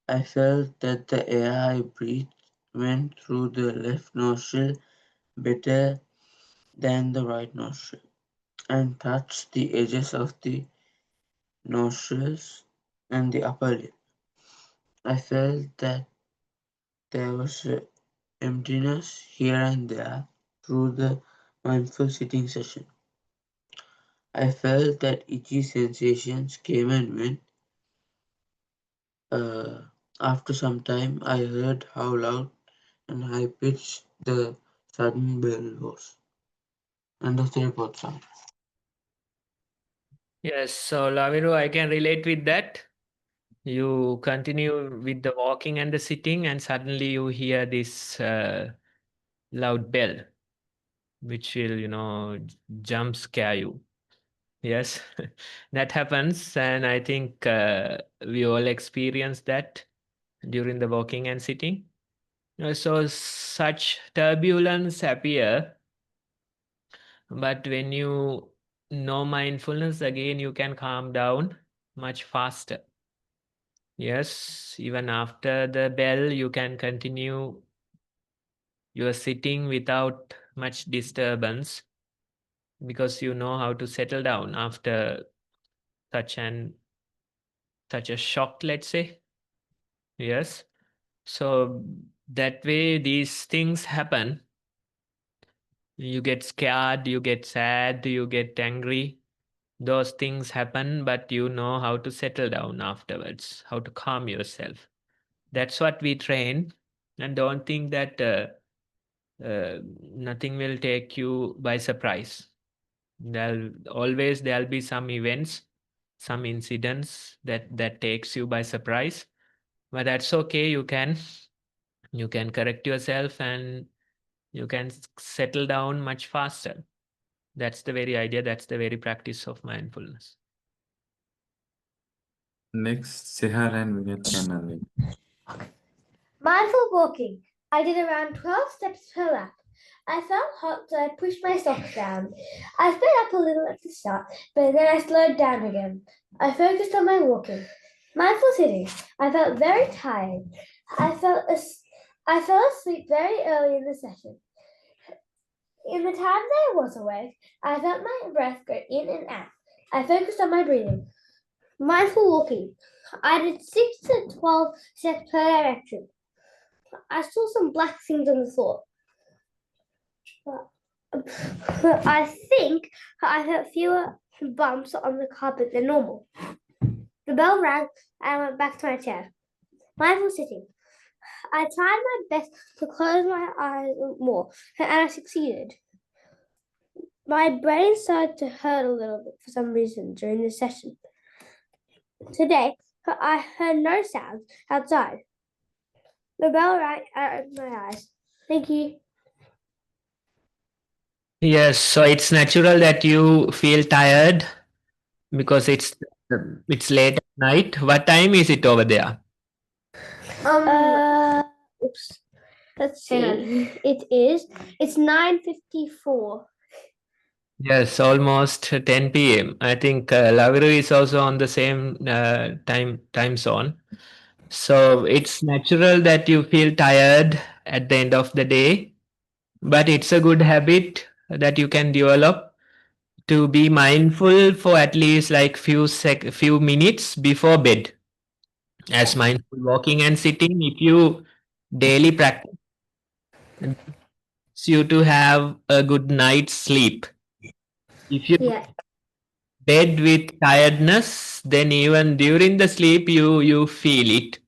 I felt that the air I breathed went through the left nostril better than the right nostril and touched the edges of the nostrils and the upper lip. I felt that there was a emptiness here and there through the mindful sitting session. I felt that itchy sensations came and went. After some time, I heard how loud and high pitched the sudden bell was. End of the report, sir. Yes, so Laviru, I can relate with that. You continue with the walking and the sitting, and suddenly you hear this loud bell. which will jump scare you. Yes, that happens, and I think we all experience that during the walking and sitting. So such turbulence appear, but when you know mindfulness, again, you can calm down much faster. Yes, even after the bell, you can continue your sitting without much disturbance because you know how to settle down after such an such a shock, let's say. Yes. So that way these things happen. You get scared, you get sad, you get angry. Those things happen, but you know how to settle down afterwards, how to calm yourself. That's what we train. And don't think that nothing will take you by surprise. There'll be some events, some incidents that takes you by surprise, but that's okay. You can correct yourself and you can settle down much faster. That's the very idea. That's the very practice of mindfulness. Next, Sihar and Vinit can unmute. Mindful walking. I did around 12 steps per lap. I felt hot, so I pushed my socks down. I sped up a little at the start, but then I slowed down again. I focused on my walking. Mindful sitting. I felt very tired. I fell asleep very early in the session. In the time that I was awake, I felt my breath go in and out. I focused on my breathing. Mindful walking. I did 6 to 12 steps per direction. I saw some black things on the floor. I think I felt fewer bumps on the carpet than normal. The bell rang and I went back to my chair. Mindful sitting. I tried my best to close my eyes more, and I succeeded. My brain started to hurt a little bit for some reason during the session. Today, I heard no sounds outside. The bell rang and I opened my eyes. Thank you. Yes, so it's natural that you feel tired because it's late at night. What time is it over there? Oops. Let's see. It's 9:54. Yes, almost 10 p.m. I think Laviru is also on the same time zone. So it's natural that you feel tired at the end of the day, but it's a good habit that you can develop to be mindful for at least like few minutes before bed. As mindful walking and sitting, if you daily practice, it helps you to have a good night's sleep. If you Yeah. bed with tiredness, then even during the sleep you feel it.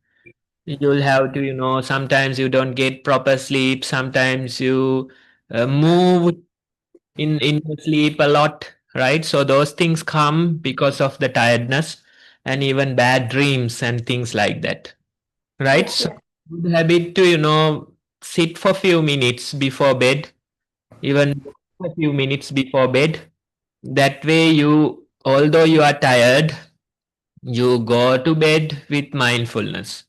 You'll have to, sometimes you don't get proper sleep, sometimes you move in your sleep a lot, right? So those things come because of the tiredness and even bad dreams and things like that, right? Yeah. So good habit to, sit for few minutes before bed, even a few minutes before bed. That way although you are tired, you go to bed with mindfulness.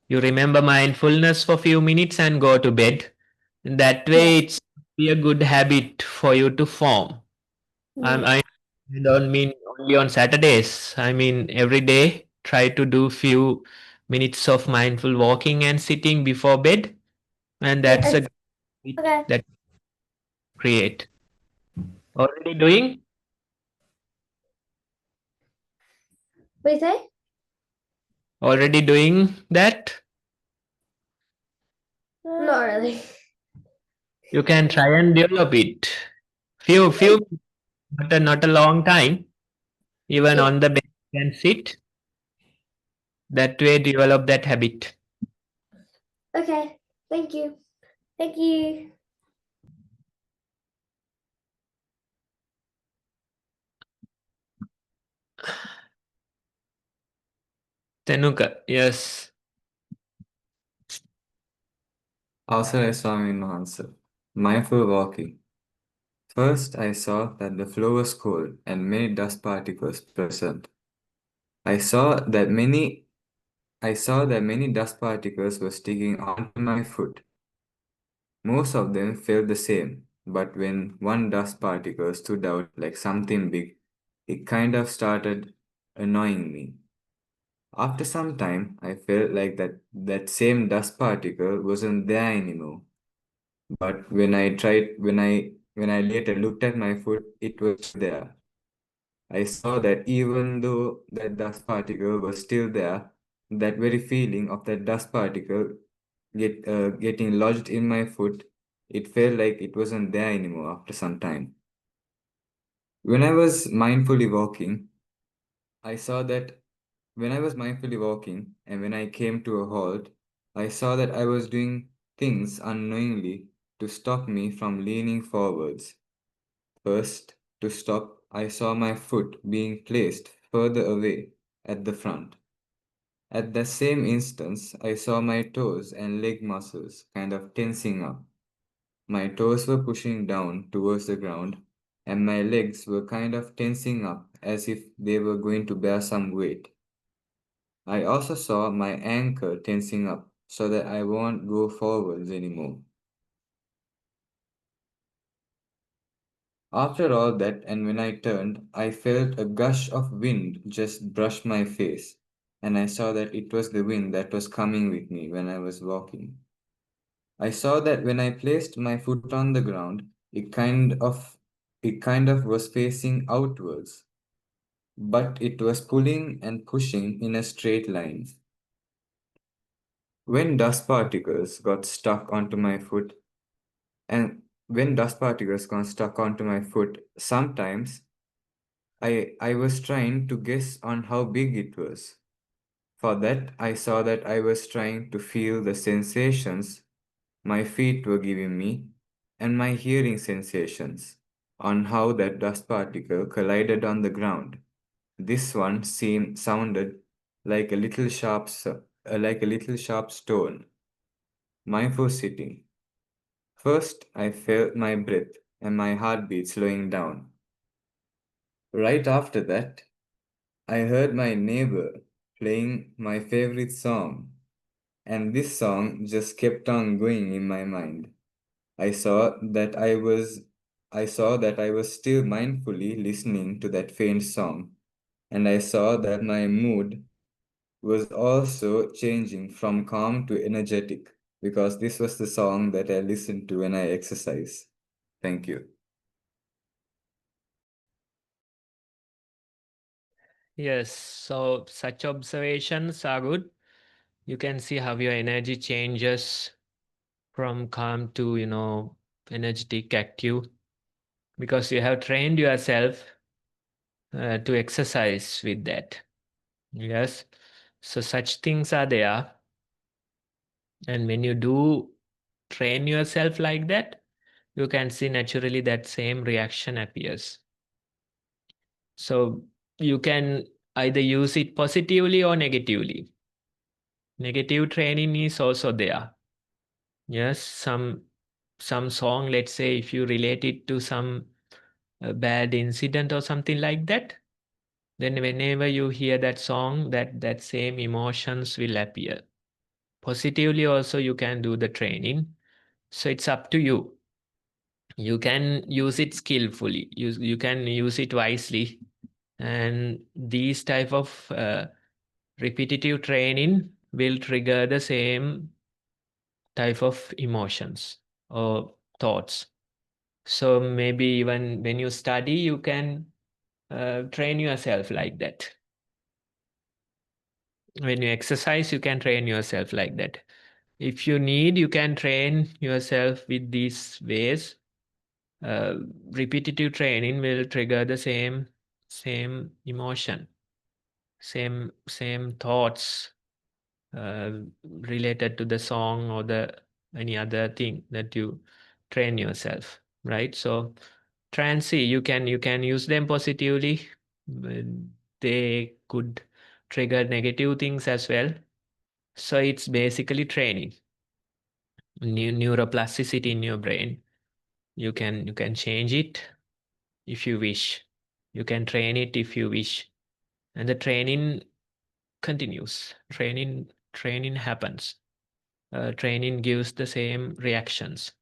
You remember mindfulness for few minutes and go to bed. That way, it's be a good habit for you to form. I don't mean only on Saturdays. I mean every day. Try to do few minutes of mindful walking and sitting before bed, and that's a habit Okay. that create. Already doing? What do you say? Already doing that? Not really. You can try and develop it. Few, not a long time. Even Yeah. on the bed you can sit. That way, develop that habit. Okay. Thank you. Thank you. Tenuka, yes. Also, Swami answer. Mindful walking. First, I saw that the floor was cold and many dust particles present. I saw that many dust particles were sticking onto my foot. Most of them felt the same, but when one dust particle stood out like something big, it kind of started annoying me. After some time, I felt like that same dust particle wasn't there anymore. But when I later looked at my foot, it was there. I saw that even though that dust particle was still there, that very feeling of that dust particle getting lodged in my foot, it felt like it wasn't there anymore after some time. When I was mindfully walking, I saw that when I was mindfully walking and when I came to a halt, I saw that I was doing things unknowingly to stop me from leaning forwards. First, to stop, I saw my foot being placed further away at the front. At the same instance, I saw my toes and leg muscles kind of tensing up. My toes were pushing down towards the ground, and my legs were kind of tensing up as if they were going to bear some weight. I also saw my ankle tensing up so that I won't go forwards anymore. After all that, and when I turned, I felt a gush of wind just brush my face, and I saw that it was the wind that was coming with me when I was walking. I saw that when I placed my foot on the ground, it kind of was facing outwards, but it was pulling and pushing in a straight line. When dust particles got stuck onto my foot, and when dust particles got stuck onto my foot, sometimes I was trying to guess on how big it was. For that, I saw that I was trying to feel the sensations my feet were giving me and my hearing sensations on how that dust particle collided on the ground. This one sounded like a little sharp stone. Mindful sitting. First, I felt my breath and my heartbeat slowing down. Right after that, I heard my neighbor playing my favorite song, and this song just kept on going in my mind. I saw that I was still mindfully listening to that faint song, and I saw that my mood was also changing from calm to energetic because this was the song that I listened to when I exercise. Thank you. Yes, so such observations are good. You can see how your energy changes from calm to, energetic, active, because you have trained yourself to exercise with that. Yes, so such things are there. And when you do train yourself like that, you can see naturally that same reaction appears. So you can either use it positively or negatively. Negative training is also there. Yes, some song, let's say if you relate it to some bad incident or something like that, then whenever you hear that song, that same emotions will appear. Positively also you can do the training. So it's up to you. You can use it skillfully. You can use it wisely. And these type of repetitive training will trigger the same type of emotions or thoughts. So maybe even when you study, you can train yourself like that. When you exercise, you can train yourself like that. If you need, you can train yourself with these ways. Repetitive training will trigger the same emotion, same thoughts related to the song or the any other thing that you train yourself, right? So transi, you can use them positively. They could trigger negative things as well. So it's basically training neuroplasticity in your brain. You can change it if you wish. You can train it if you wish. And the training continues. Training happens. Training gives the same reactions.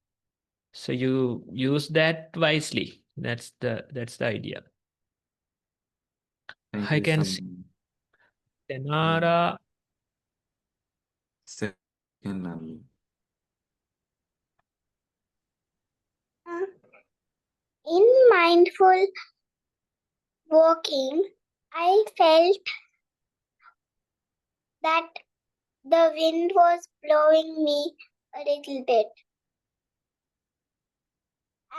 So you use that wisely. That's the idea. Thank I you can so see much. Tenara. Second, Nami. In mindful walking, I felt that the wind was blowing me a little bit.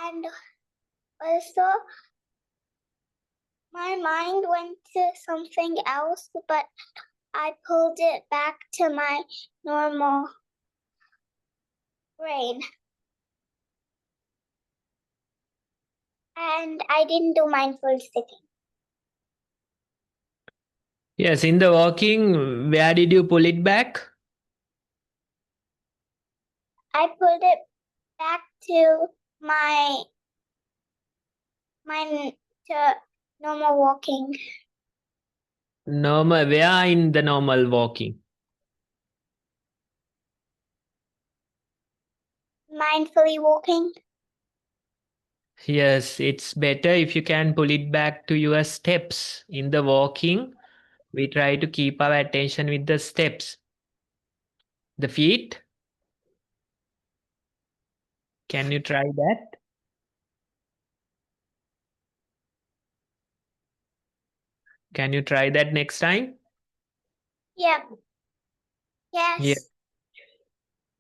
And also, my mind went to something else, but I pulled it back to my normal brain. And I didn't do mindful sitting. Yes, in the walking, where did you pull it back? I pulled it back to my to normal walking. Normal, where in the normal walking? Mindfully walking. Yes, it's better if you can pull it back to your steps. In the walking, we try to keep our attention with the steps. The feet. Can you try that? Can you try that next time? Yeah. Yes. Yeah.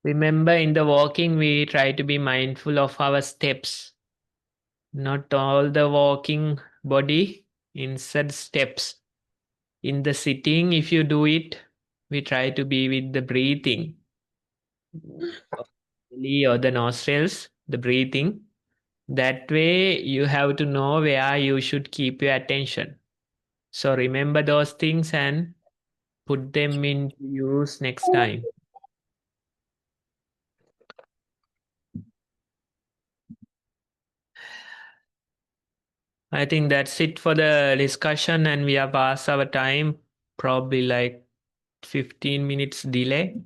Remember, in the walking, we try to be mindful of our steps. Not all the walking body, instead steps. In the sitting, if you do it, we try to be with the breathing. Belly or the nostrils, the breathing. That way, you have to know where you should keep your attention. So remember those things and put them into use next time. I think that's it for the discussion, and we have passed our time, probably like 15 minutes delay.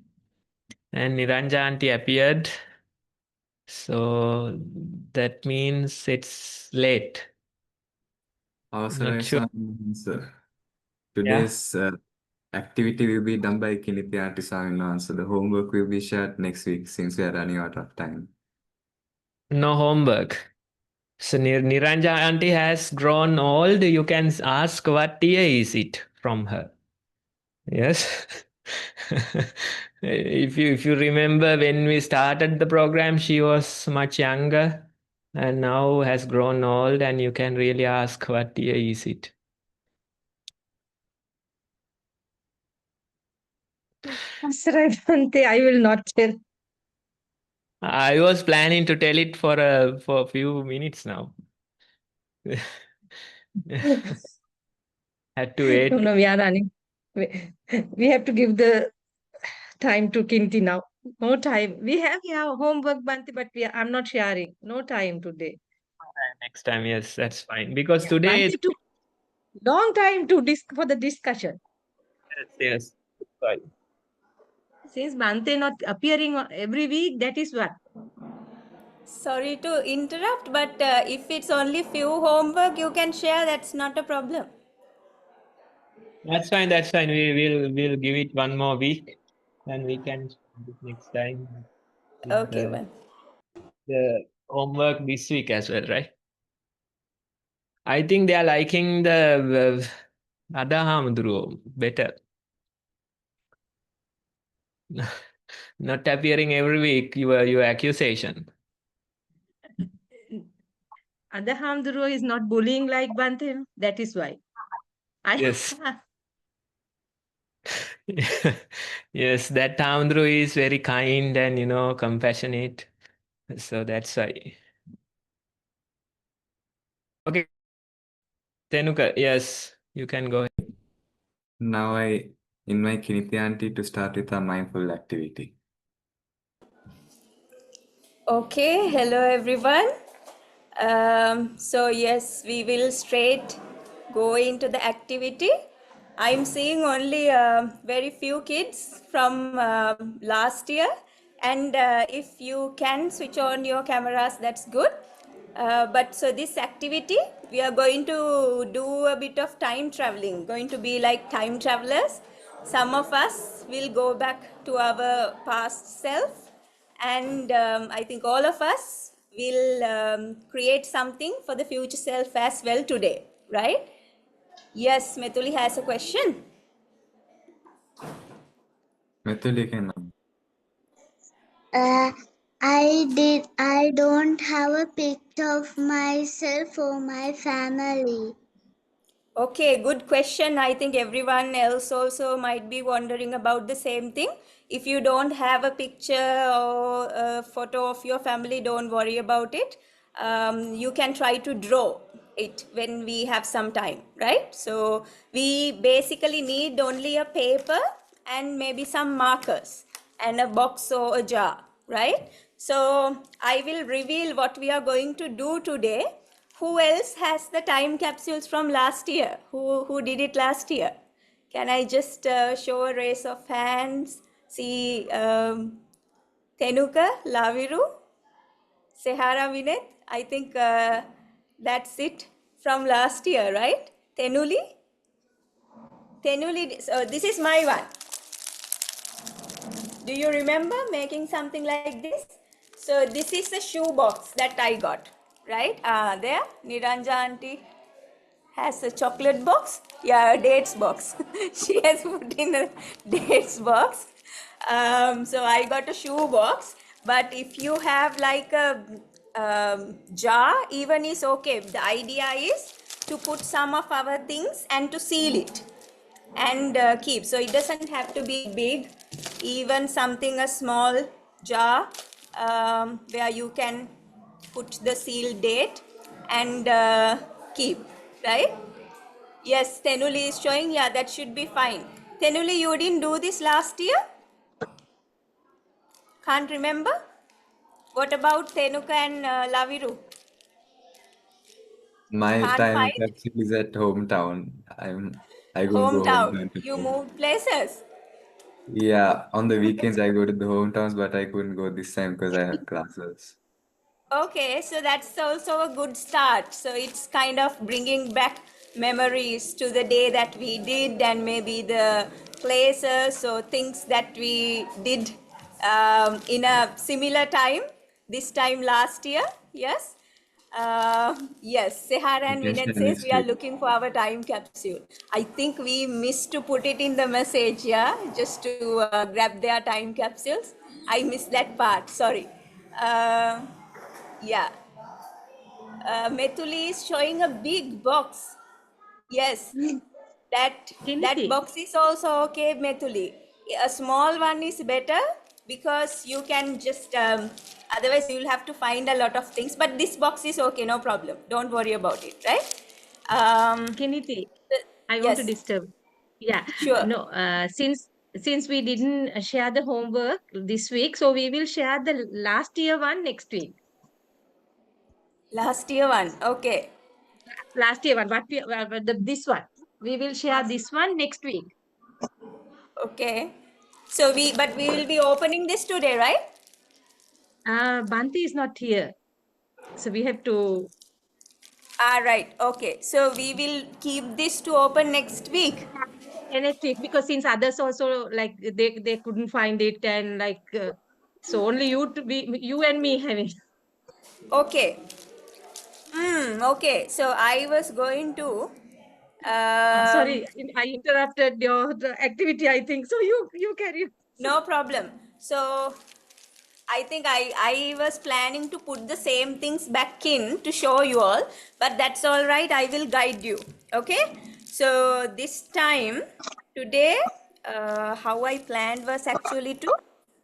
And Niranja auntie appeared. So that means it's late. Not sure. Sir. Yeah. Today's activity will be done by Kinitya Tisavan, so the homework will be shared next week since we are running out of time. No homework. So Niranja auntie has grown old. You can ask what year is it from her. Yes. If you remember when we started the program, she was much younger and now has grown old, and you can really ask what year is it. Sir, I will not tell. I was planning to tell it for a few minutes now. Had to wait. No, we are running. We have to give the time to Kinti now. No time. We have homework, Banti, but I'm not sharing. No time today. Next time, yes, that's fine. Because Yeah, today, Banti took long time to for the discussion. yes, sorry. Since Bante not appearing every week, that is what. Sorry to interrupt, but if it's only few homework you can share, that's not a problem. That's fine. That's fine. We'll give it one more week, and we can do it next time. Okay, well. The homework this week as well, right? I think they are liking the other Hamdru better. Not appearing every week, your accusation. Other Hamduro is not bullying like Bante. That is why. Yes. Yes, that Hamdru is very kind and compassionate. So that's why. Okay. Tenuka, yes, you can go ahead. Now I invite Kinitya auntie to start with a mindful activity. Okay, hello everyone. So yes, we will straight go into the activity. I'm seeing only very few kids from last year, and if you can switch on your cameras, that's good. But so this activity, we are going to do a bit of time traveling, going to be like time travelers. Some of us will go back to our past self, and I think all of us will create something for the future self as well today, right? Yes, Metuli has a question. Methuli can. I don't have a picture of myself or my family. Okay, good question. I think everyone else also might be wondering about the same thing. If you don't have a picture or a photo of your family, don't worry about it. You can try to draw it when we have some time, right? So we basically need only a paper and maybe some markers and a box or a jar, right? So I will reveal what we are going to do today. Who else has the time capsules from last year? Who did it last year? Can I just show a raise of hands? See, Tenuka, Laviru, Sehara Vinet. I think that's it from last year, right? Tenuli? Tenuli, so this is my one. Do you remember making something like this? So this is the shoe box that I got, right? There, Niranja auntie has a chocolate box. Yeah, a dates box. She has put in a dates box. So I got a shoe box. But if you have like a jar, even is okay. The idea is to put some of our things and to seal it and keep. So it doesn't have to be big, even something a small jar where you can put the seal date and keep, right? Yes, Tenuli is showing, yeah, that should be fine. Tenuli, you didn't do this last year? Can't remember? What about Tenuka and Laviru? My Can't time find? capsule is at hometown. I don't go Hometown. hometown You today. moved places. Yeah, on the weekends I go to the hometowns, but I couldn't go this time because I have classes. Okay, so that's also a good start. So it's kind of bringing back memories to the day that we did and maybe the places or things that we did in a similar time, this time last year. Yes. Yes, Sehara You and can Vinet share says next we are week. looking for our time capsule. I think we missed to put it in the message, yeah, just to grab their time capsules. I missed that part, sorry. Uh, yeah, Methuli is showing a big box. Yes, that Kiniti, box is also okay, Methuli. A small one is better because you can just, otherwise you will have to find a lot of things. But this box is okay, no problem. Don't worry about it, right? Kiniti, I want to Yes, disturb. Yeah, sure. no, since we didn't share the homework this week, so we will share the last year one next week. Last year one, okay. Last year one, this one. We will share this one next week. Okay. So but we will be opening this today, right? Banti is not here, so we have to. Right. Okay. So we will keep this to open next week. Next week, because since others also like they couldn't find it, and like so only you and me having. Okay. Okay. So I was going to. Sorry, I interrupted your activity. I think so. You carry on. No problem. So I think I was planning to put the same things back in to show you all, but that's all right. I will guide you. Okay. So this time, today, how I planned was actually to,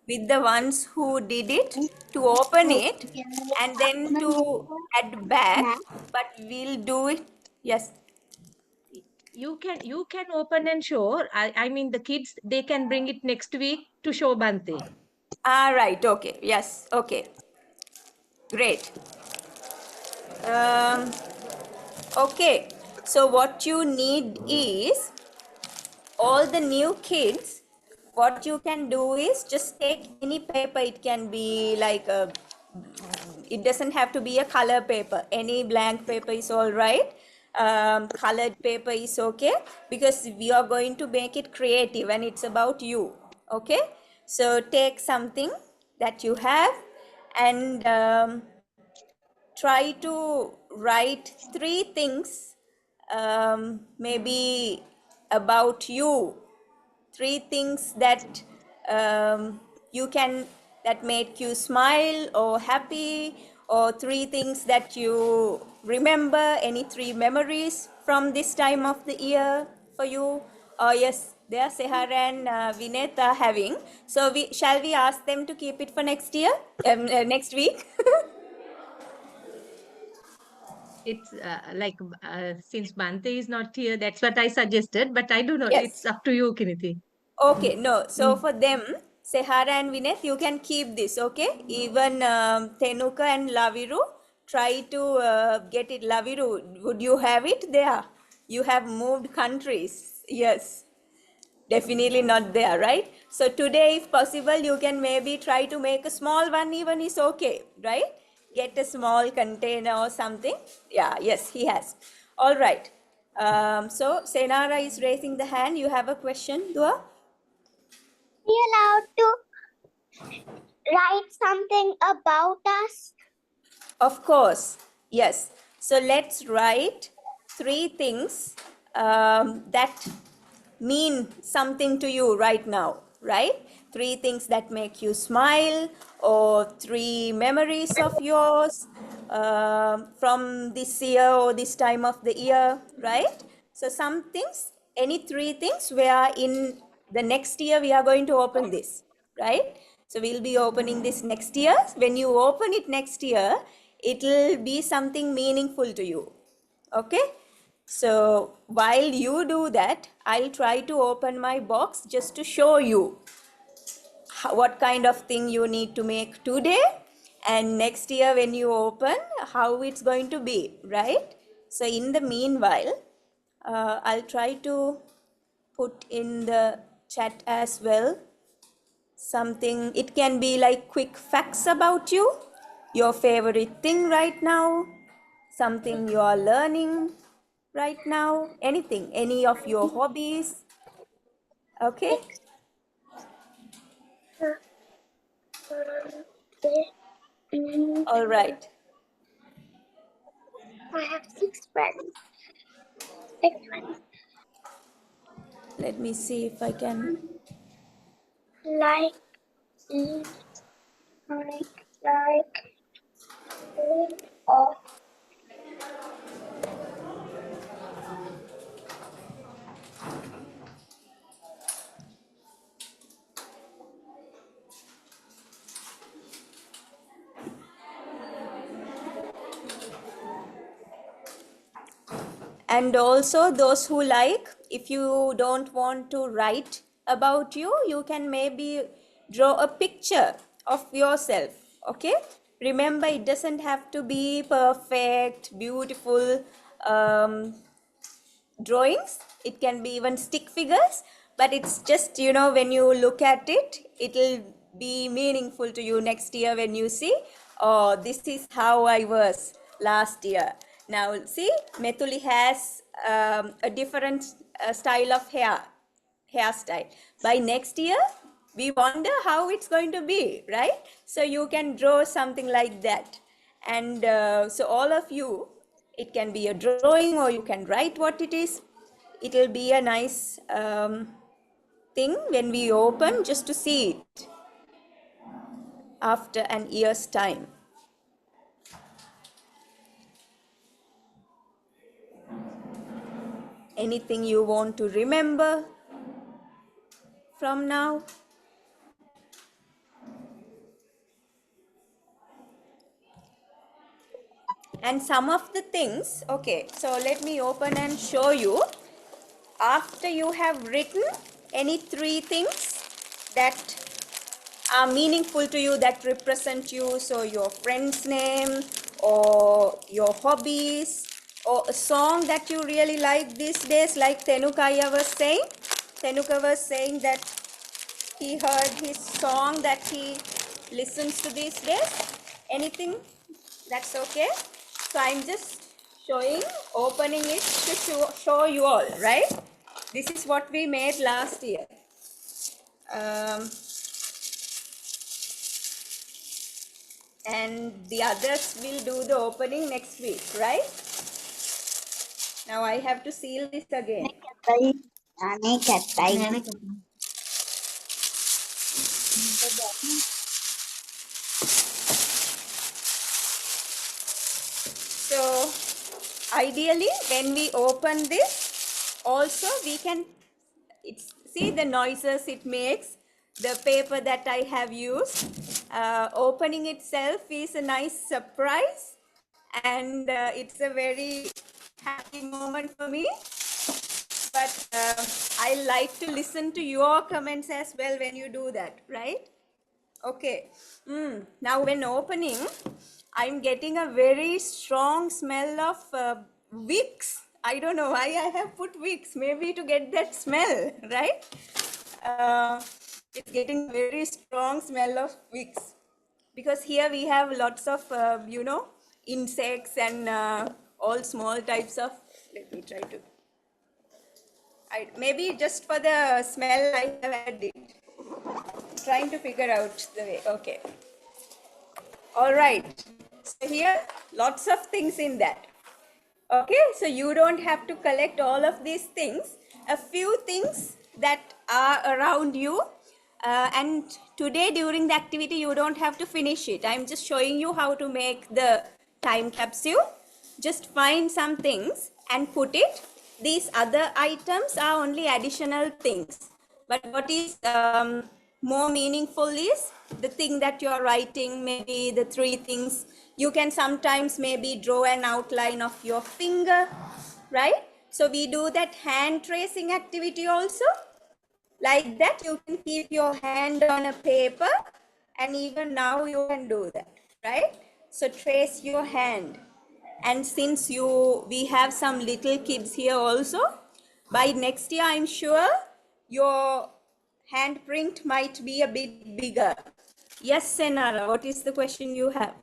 with the ones who did it, to open it and then to add back, but we'll do it. Yes. You can open and show. I mean the kids, they can bring it next week to show Bante. Right. Okay. Yes. Okay. Great. Um, okay, so what you need is all the new kids. What you can do is just take any paper. It can be like a, it doesn't have to be a color paper. Any blank paper is all right. Colored paper is okay, because we are going to make it creative and it's about you. Okay, so take something that you have and try to write 3 things, maybe about you, 3 things that you can, that make you smile or happy, or 3 things that you remember, any 3 memories from this time of the year for you. Oh yes, there Sehar and Vinet are having. So shall we ask them to keep it for next year, next week? It's since Bante is not here, that's what I suggested, but I don't know. Yes. It's up to you, Kiniti. Okay, no. So for them, Sehara and Vineth, you can keep this, okay? Even Tenuka and Laviru, try to get it. Laviru, would you have it there? You have moved countries. Yes, definitely not there, right? So today, if possible, you can maybe try to make a small one, even is okay, right? Get a small container or something. Yeah, yes, he has. All right. So Senara is raising the hand. You have a question, Dua? We allowed to write something about us? Of course, yes. So let's write 3 things that mean something to you right now, right? 3 things that make you smile, or 3 memories of yours from this year or this time of the year, right? So some things, any 3 things where in the next year we are going to open this, right? So we'll be opening this next year. When you open it next year, it'll be something meaningful to you. Okay? So while you do that, I'll try to open my box just to show you what kind of thing you need to make today, and next year when you open, how it's going to be, right? So in the meanwhile, I'll try to put in the chat as well something. It can be like quick facts about you, your favorite thing right now, something you are learning right now, anything, any of your hobbies. Okay, all right. I have 6 friends. 6 friends. Let me see if I can. Like, eat, like, or And also those who like, if you don't want to write about you, you can maybe draw a picture of yourself. Okay, remember, it doesn't have to be perfect, beautiful drawings. It can be even stick figures, but it's just, when you look at it, it'll be meaningful to you next year when you see, oh, this is how I was last year. Now see, Methuli has a different style of hairstyle. By next year, we wonder how it's going to be, right? So you can draw something like that. And so all of you, it can be a drawing or you can write what it is. It will be a nice thing when we open, just to see it after an year's time. Anything you want to remember from now? And some of the things, okay, so let me open and show you. After you have written any 3 things that are meaningful to you, that represent you, so your friend's name, or your hobbies, or a song that you really like these days, like Tenukaya was saying. Tenuka was saying that he heard his song that he listens to these days. Anything, that's okay. So I'm just opening it to show you all, right? This is what we made last year. And the others will do the opening next week, right? Now I have to seal this again. So ideally, when we open this, also we can see the noises it makes, the paper that I have used. Opening itself is a nice surprise, and it's a very happy moment for me. But I like to listen to your comments as well when you do that, right? Okay. Now when opening, I'm getting a very strong smell of wicks. I don't know why I have put wicks, maybe to get that smell, right? It's getting a very strong smell of wicks, because here we have lots of, insects and all small types of, let me try to, maybe just for the smell I have added. Trying to figure out the way. Okay. All right. So here, lots of things in that. Okay. So you don't have to collect all of these things. A few things that are around you. And today during the activity, you don't have to finish it. I'm just showing you how to make the time capsule. Just find some things and put it. These other items are only additional things. But what is more meaningful is the thing that you're writing, maybe the three things. You can sometimes maybe draw an outline of your finger, right? So we do that hand tracing activity also. Like that, you can keep your hand on a paper, and even now you can do that, right? So trace your hand. And since we have some little kids here also, by next year, I'm sure your handprint might be a bit bigger. Yes, Senara, what is the question you have?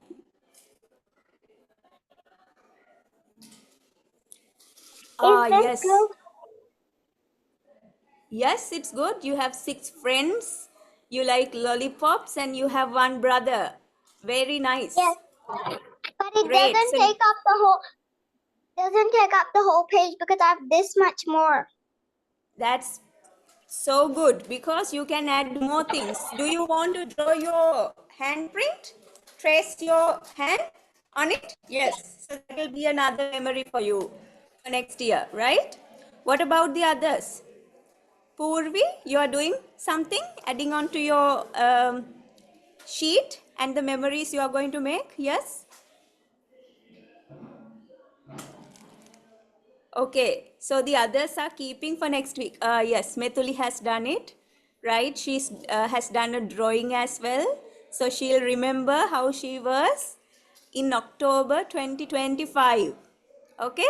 Is this Yes. good? Yes, it's good. You have 6 friends, you like lollipops, and you have 1 brother. Very nice. Yes. But it Great. doesn't So take up the whole page because I have this much more. that's so good, because you can add more things. Do you want to draw your handprint? Trace your hand on it? Yes. So that will be another memory for you for next year, right? What about the others? Purvi, you are doing something, adding on to your sheet and the memories you are going to make? Yes? Okay, so the others are keeping for next week. Yes, Methuli has done it, right? She's has done a drawing as well. So she'll remember how she was in October 2025. Okay?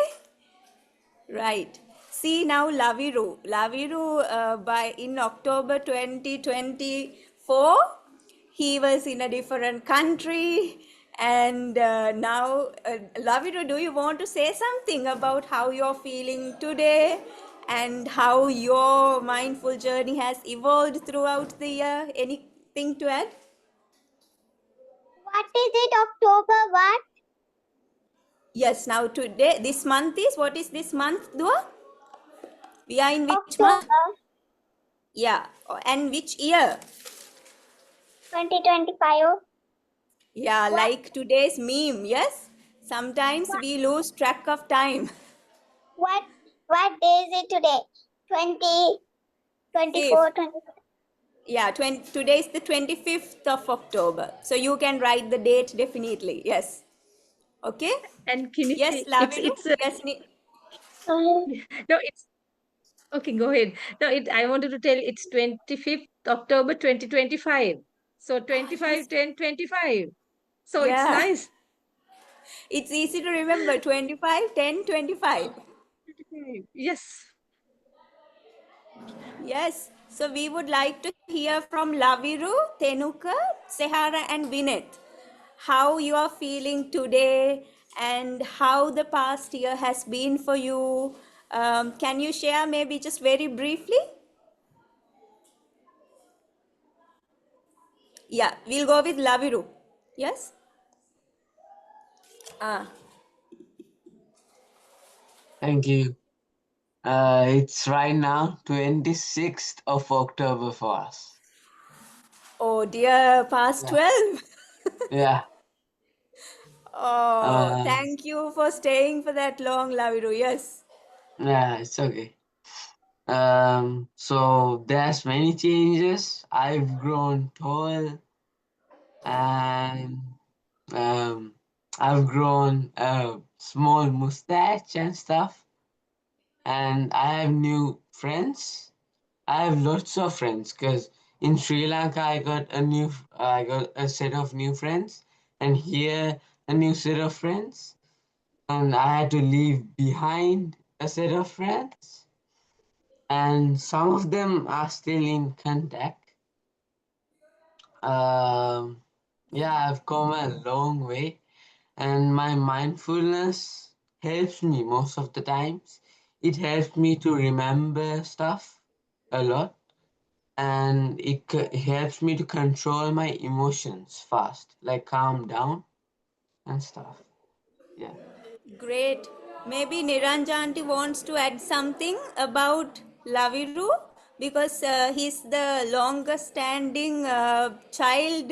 Right. See now Laviru. Laviru by in October 2024, he was in a different country, and now Laviru, do you want to say something about how you're feeling today and how your mindful journey has evolved throughout the year? Anything to add? What is it, October what? Yes, now today, this month is, what is this month, Dua? We are in which month? October Yeah, and which year? 2025. Yeah, What, like today's meme, yes? Sometimes what, we lose track of time. what, what day is it today? 20, 24, Fifth. 25. Yeah, today is the 25th of October. So you can write the date definitely. Yes. Okay. And can you Yes, see Laviru. it's Yes. no, it's okay, go ahead. No, I wanted to tell it's 25th October 2025. So 25, 10, 25. So it's Yeah. nice. It's easy to remember 25, 10, 25. Yes. Yes. So we would like to hear from Laviru, Tenuka, Sehara, and Vinith how you are feeling today and how the past year has been for you. Can you share maybe just very briefly? Yeah, we'll go with Laviru. Yes? Ah. Thank you. It's right now 26th of October for us. Oh dear, past Yeah. 12. Yeah. Oh, thank you for staying for that long, Laviru. Yes. Yeah, it's okay. So there's many changes. I've grown tall and I've grown a small mustache and stuff. And I have new friends. I have lots of friends because in Sri Lanka I got a set of new friends, and here a new set of friends, and I had to leave behind a set of friends, and some of them are still in contact. Yeah, I've come a long way, and my mindfulness helps me most of the times. It helps me to remember stuff a lot, and it helps me to control my emotions fast, like calm down and stuff. Yeah. Great. Maybe Niranjanti wants to add something about Laviru because he's the longest standing child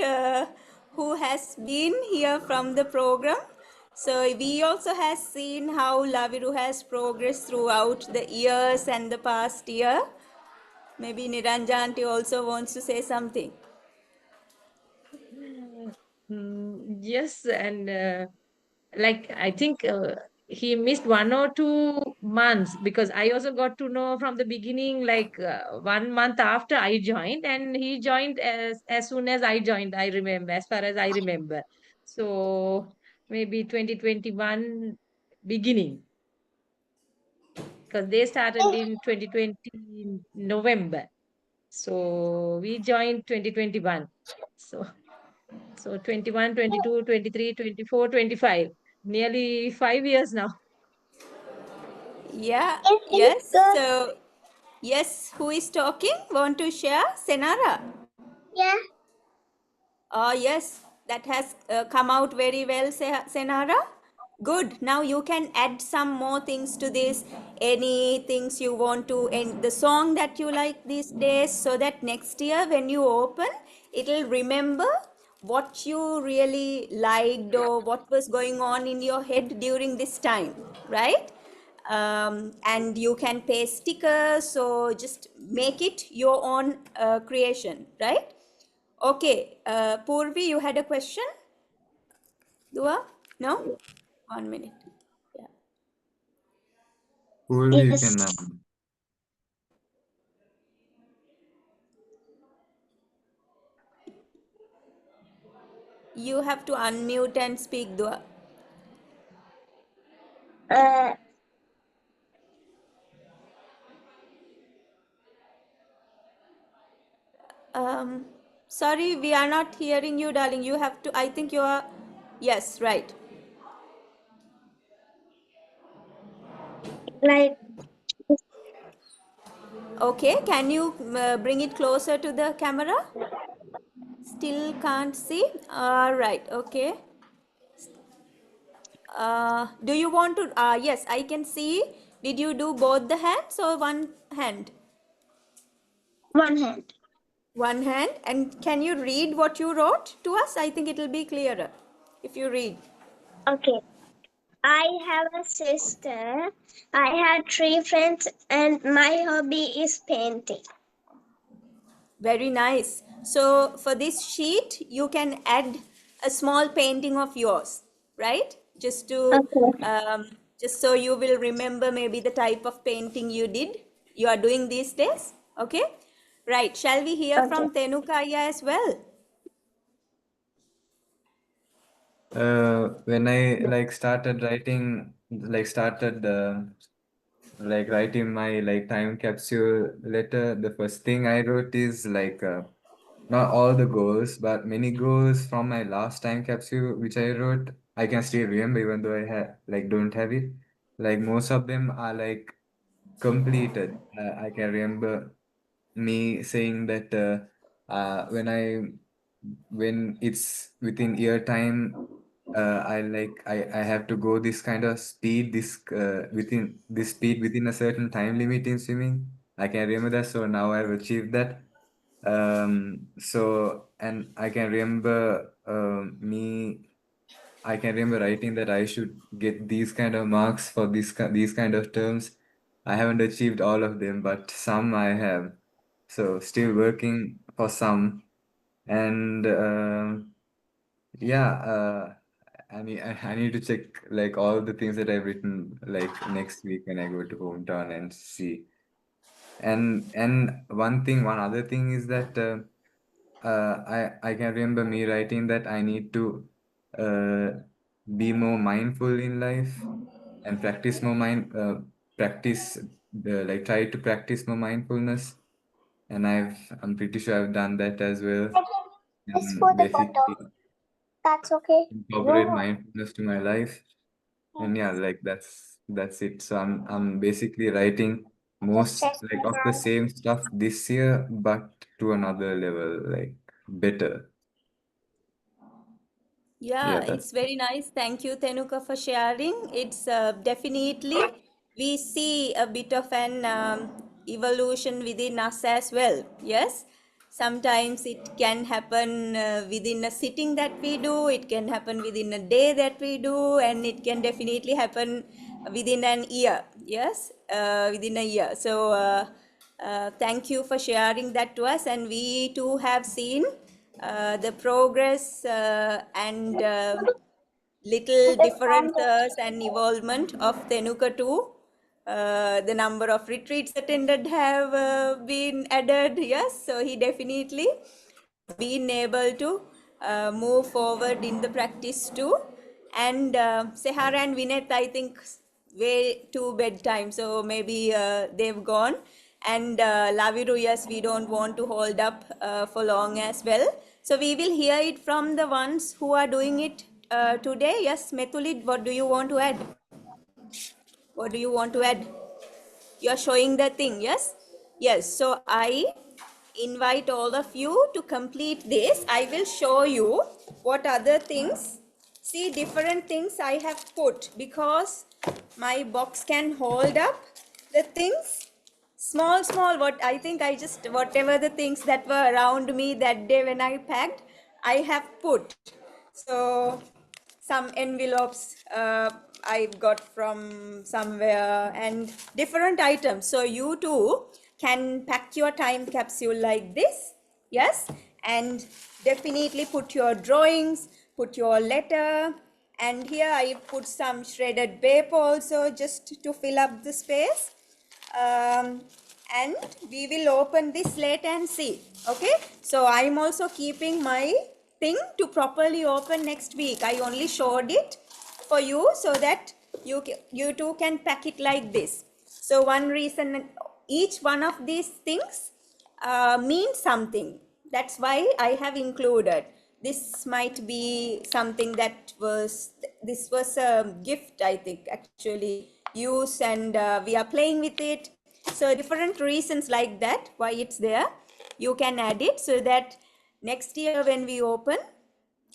who has been here from the program. So we also has seen how Laviru has progressed throughout the years and the past year. Maybe Niranjanti also wants to say something. Yes, and like I think he missed 1 or 2 months because I also got to know from the beginning, like 1 month after I joined, and he joined as soon as I joined. I remember, as far as I remember. So maybe 2021 beginning, because they started in 2020 November. So we joined 2021. So 21, 22, 23, 24, 25. Nearly 5 years now. Yeah, It is yes. good. So, yes, who is talking? Want to share? Senara. Yeah. Yes, that has come out very well, Senara. Good. Now you can add some more things to this. Any things you want to, and the song that you like these days, so that next year when you open, it'll remember what you really liked or what was going on in your head during this time, right? And you can paste stickers, so just make it your own creation, right? Okay, Purvi, you had a question? Dua? No? 1 minute. Yeah. Purvi, you Yes. can You have to unmute and speak, Dua. Uh, Sorry, we are not hearing you, darling. You have to, I think you are, yes, right. like Okay, can you bring it closer to the camera? Still can't see? All right, okay. Do you want to, yes, I can see. Did you do both the hands or one hand? one hand. One hand. And can you read what you wrote to us? I think it will be clearer if you read. Okay. I have a sister. I have 3 friends, and my hobby is painting. Very nice. So for this sheet, you can add a small painting of yours, right? Okay. Just so you will remember maybe the type of painting you are doing these days. Okay. Right. Shall we hear Okay. from Tenukaya as well? when I like started writing, like writing my like time capsule letter, the first thing I wrote is like not all the goals, but many goals from my last time capsule which I wrote. I can still remember even though I don't have it. Like most of them are like completed. I can remember me saying that when it's within year time, I have to go this kind of speed, this speed within a certain time limit in swimming. I can remember that, so now I've achieved that. So and I can remember I can remember writing that I should get these kind of marks for these kind of terms. I haven't achieved all of them, but some I have. So still working for some. And yeah, I need to check like all the things that I've written like next week when I go to hometown and see. And one other thing is that I can remember me writing that I need to uh, be more mindful in life and practice more practice like try to practice more mindfulness. And I'm pretty sure I've done that as well. I can use this for the Basically photo. That's okay. incorporate mindfulness to my life. And yeah, Yes. like that's it. So I'm basically writing Just most test like my of the hand. same stuff this year, but to another level, like better. Yeah, Yeah, that's it's very nice. Thank you, Tenuka, for sharing. It's definitely, we see a bit of an evolution within us as well. Yes, sometimes it can happen within a sitting that we do, it can happen within a day that we do, and it can definitely happen within an year. Yes, within a year. So, thank you for sharing that to us, and we too have seen the progress and little With the camera. differences and evolvement of Tenuka too. The number of retreats attended have been added, yes, so he definitely has been able to move forward in the practice too. And Sehara and Vineth, I think, way to bedtime, so maybe they've gone. And Laviru, yes, we don't want to hold up for long as well. So we will hear it from the ones who are doing it today. Yes, Methuli, what do you want to add? What do you want to add? You are showing the thing, yes? Yes, so I invite all of you to complete this. I will show you what other things, see different things I have put, because my box can hold up the things small, what I think I just, whatever the things that were around me that day when I packed, I have put. So some envelopes I've got from somewhere and different items. So you too can pack your time capsule like this, yes, and definitely put your drawings, put your letter, and here I put some shredded paper also just to fill up the space. um, and we will open this slate and see. Okay, so I'm also keeping my thing to properly open next week. I only showed it for you so that you too can pack it like this. So one reason, each one of these things means something. That's why I have included. This might be something that was, this was a gift, I think, actually use, and we are playing with it. So different reasons like that why it's there, you can add it so that next year when we open,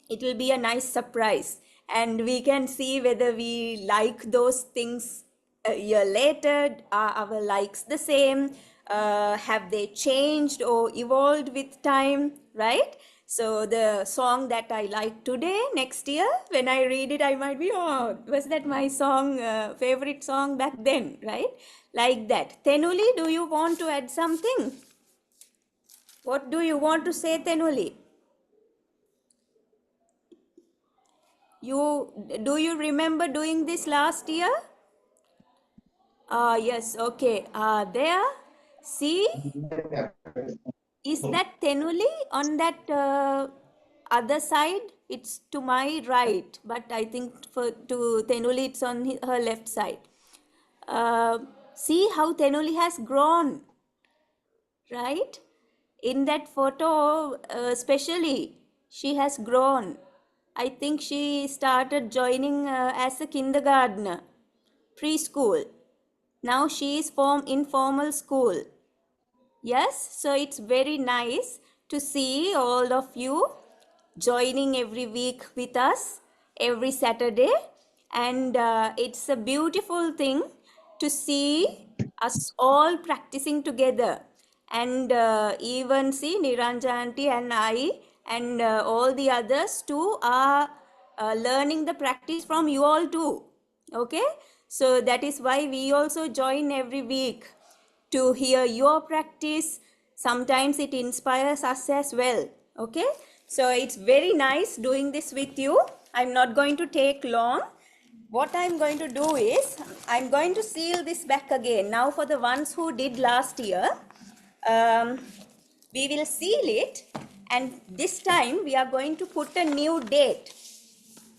it will be a nice surprise, and we can see whether we like those things a year later. Are our likes the same? Have they changed or evolved with time, right? So the song that I like today, next year when I read it, I might be, oh, was that my song, favorite song back then, right? Like that. Tenuli, do you want to add something? What do you want to say, Tenuli? Do you remember doing this last year? Yes, okay. There, see, is that Tenuli on that other side, it's to my right, but I think to Tenuli, it's on her left side. See how Tenuli has grown, right? In that photo, especially, she has grown. I think she started joining as a kindergartner, preschool. Now she is in formal school. Yes, so it's very nice to see all of you joining every week with us every Saturday, and it's a beautiful thing to see us all practicing together, and even see Niranja aunty and I and all the others too are learning the practice from you all too. Okay, so that is why we also join every week to hear your practice. Sometimes it inspires us as well. Okay, so it's very nice doing this with you. I'm not going to take long. What I'm going to do is I'm going to seal this back again. Now for the ones who did last year, we will seal it, and this time we are going to put a new date.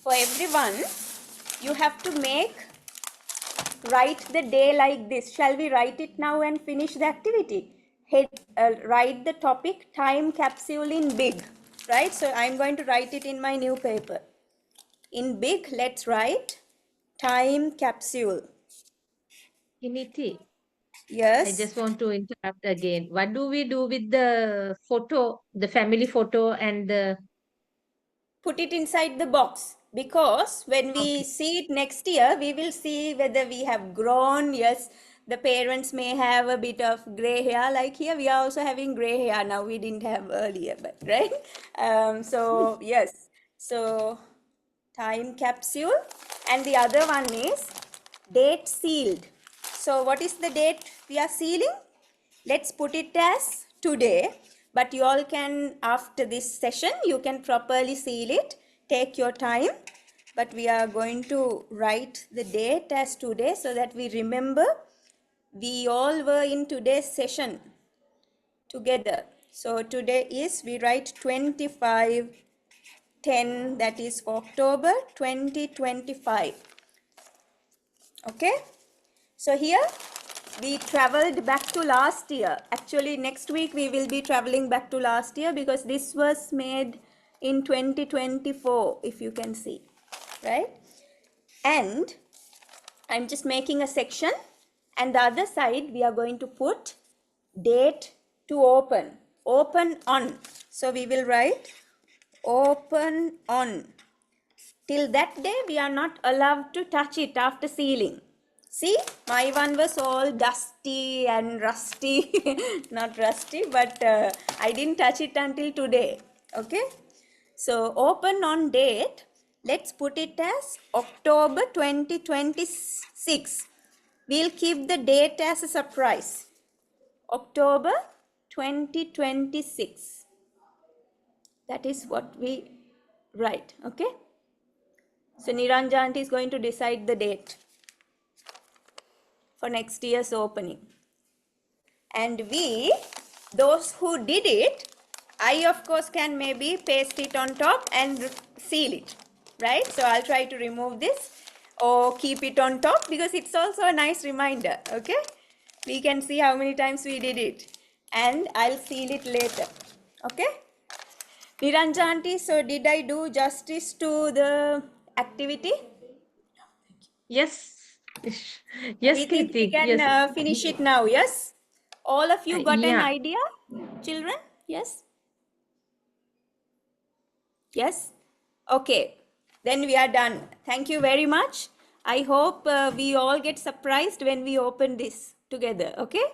For everyone, you have to write the day like this. Shall we write it now and finish the activity? Write the topic time capsule in big, right? So I'm going to write it in my new paper. In big, let's write time capsule. Initi, I Yes. just want to interrupt again. What do we do with the photo, the family photo and the... Put it inside the box, because when we Okay. see it next year, we will see whether we have grown. Yes, the parents may have a bit of gray hair, like here we are also having gray hair now. We didn't have earlier, but right. So yes, so time capsule, and the other one is date sealed. So what is the date we are sealing? Let's put it as today, but you all can, after this session, you can properly seal it. Take your time, but we are going to write the date as today so that we remember we all were in today's session together. So today is, we write 25/10, that is for October 2025. Okay, so here we traveled back to last year. Actually, next week we will be traveling back to last year, because this was made in 2024, if you can see, right? And I'm just making a section, and the other side we are going to put date to open on. So we will write open on. Till that day, we are not allowed to touch it after sealing. See, my one was all dusty and rusty. Not rusty, but I didn't touch it until today. Okay, so open on date, let's put it as October 2026. We'll keep the date as a surprise. October 2026. That is what we write. Okay, so Niranja aunty is going to decide the date for next year's opening. And we, those who did it, I of course can maybe paste it on top and seal it, right? So I'll try to remove this or keep it on top, because it's also a nice reminder. Okay, we can see how many times we did it, and I'll seal it later. Okay, Niranja aunty, so did I do justice to the activity? Yes. Yes, We think we Kirti. can Yes. finish it now, yes? All of you got an Yeah. idea, children? Yes? Yes? Okay, then we are done. Thank you very much. I hope we all get surprised when we open this together, okay?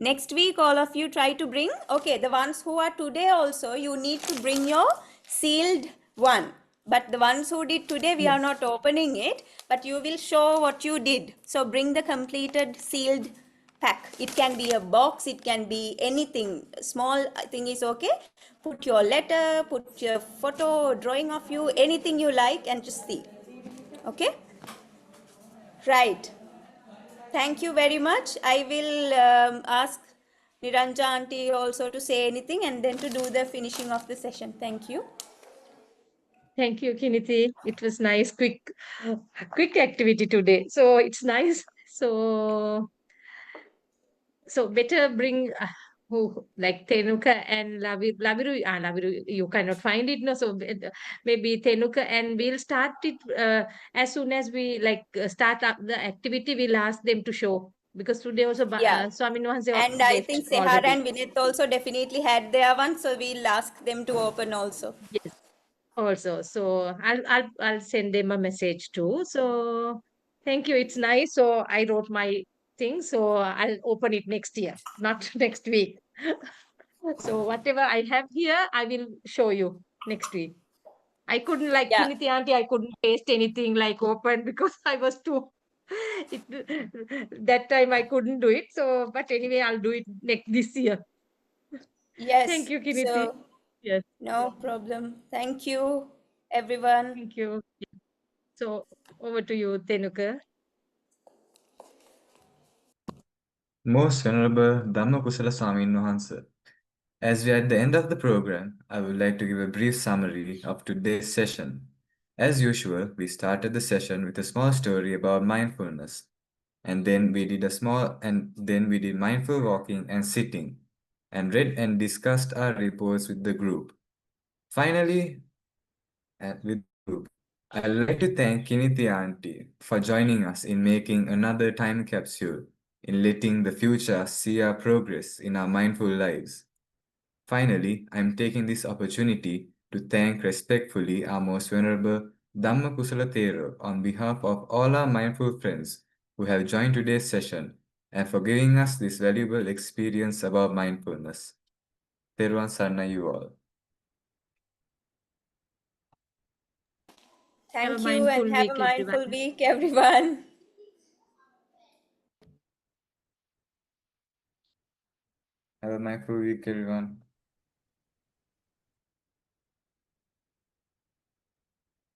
Next week, all of you try to bring, okay, the ones who are today also, you need to bring your sealed one. But the ones who did today, we are not opening it, but you will show what you did. So bring the completed sealed pack. It can be a box, it can be anything. Small thing is okay. Put your letter, put your photo, drawing of you, anything you like, and just see. Okay? Right. Thank you very much. I will ask Niranja aunty also to say anything, and then to do the finishing of the session. Thank you. Thank you, Kiniti. It was nice, quick activity today. So it's nice. So better bring who like Tenuka and Laviru. Laviru, you cannot find it, no. So maybe Tenuka, and we'll start it as soon as we start up the activity. We'll ask them to show, because today also Yeah. Swami Nuhanse also And I left think Sehar already. and Vinith also definitely had their one, so we'll ask them to open also. Yes, also. So I'll send them a message too. So thank you. It's nice. So I wrote my thing. So I'll open it next year, not next week. So whatever I have here, I will show you next week. I couldn't, like Yeah. Kiniti auntie, I couldn't paste anything like open because I was too it, that time I couldn't do it. So but anyway, I'll do it this year. Thank Yes. you, Kiniti. So Yes, no problem. Thank you, everyone. thank you. So over to you, Tenuka. Most Venerable Dhammakusala Swamin Wahanse, as we are at the end of the program, I would like to give a brief summary of today's session. As usual, we started the session with a small story about mindfulness, and then we did mindful walking and sitting, and read and discussed our reports with the group. Finally, I'd like to thank Kiniti Auntie for joining us in making another time capsule, in letting the future see our progress in our mindful lives. Finally, I'm taking this opportunity to thank respectfully our most venerable Dhammakusala Thero on behalf of all our mindful friends who have joined today's session and for giving us this valuable experience about mindfulness. Theruvan Sarna you all. Have a Thank you mindful and have week, a everyone. mindful week, everyone. Have a mindful week, everyone.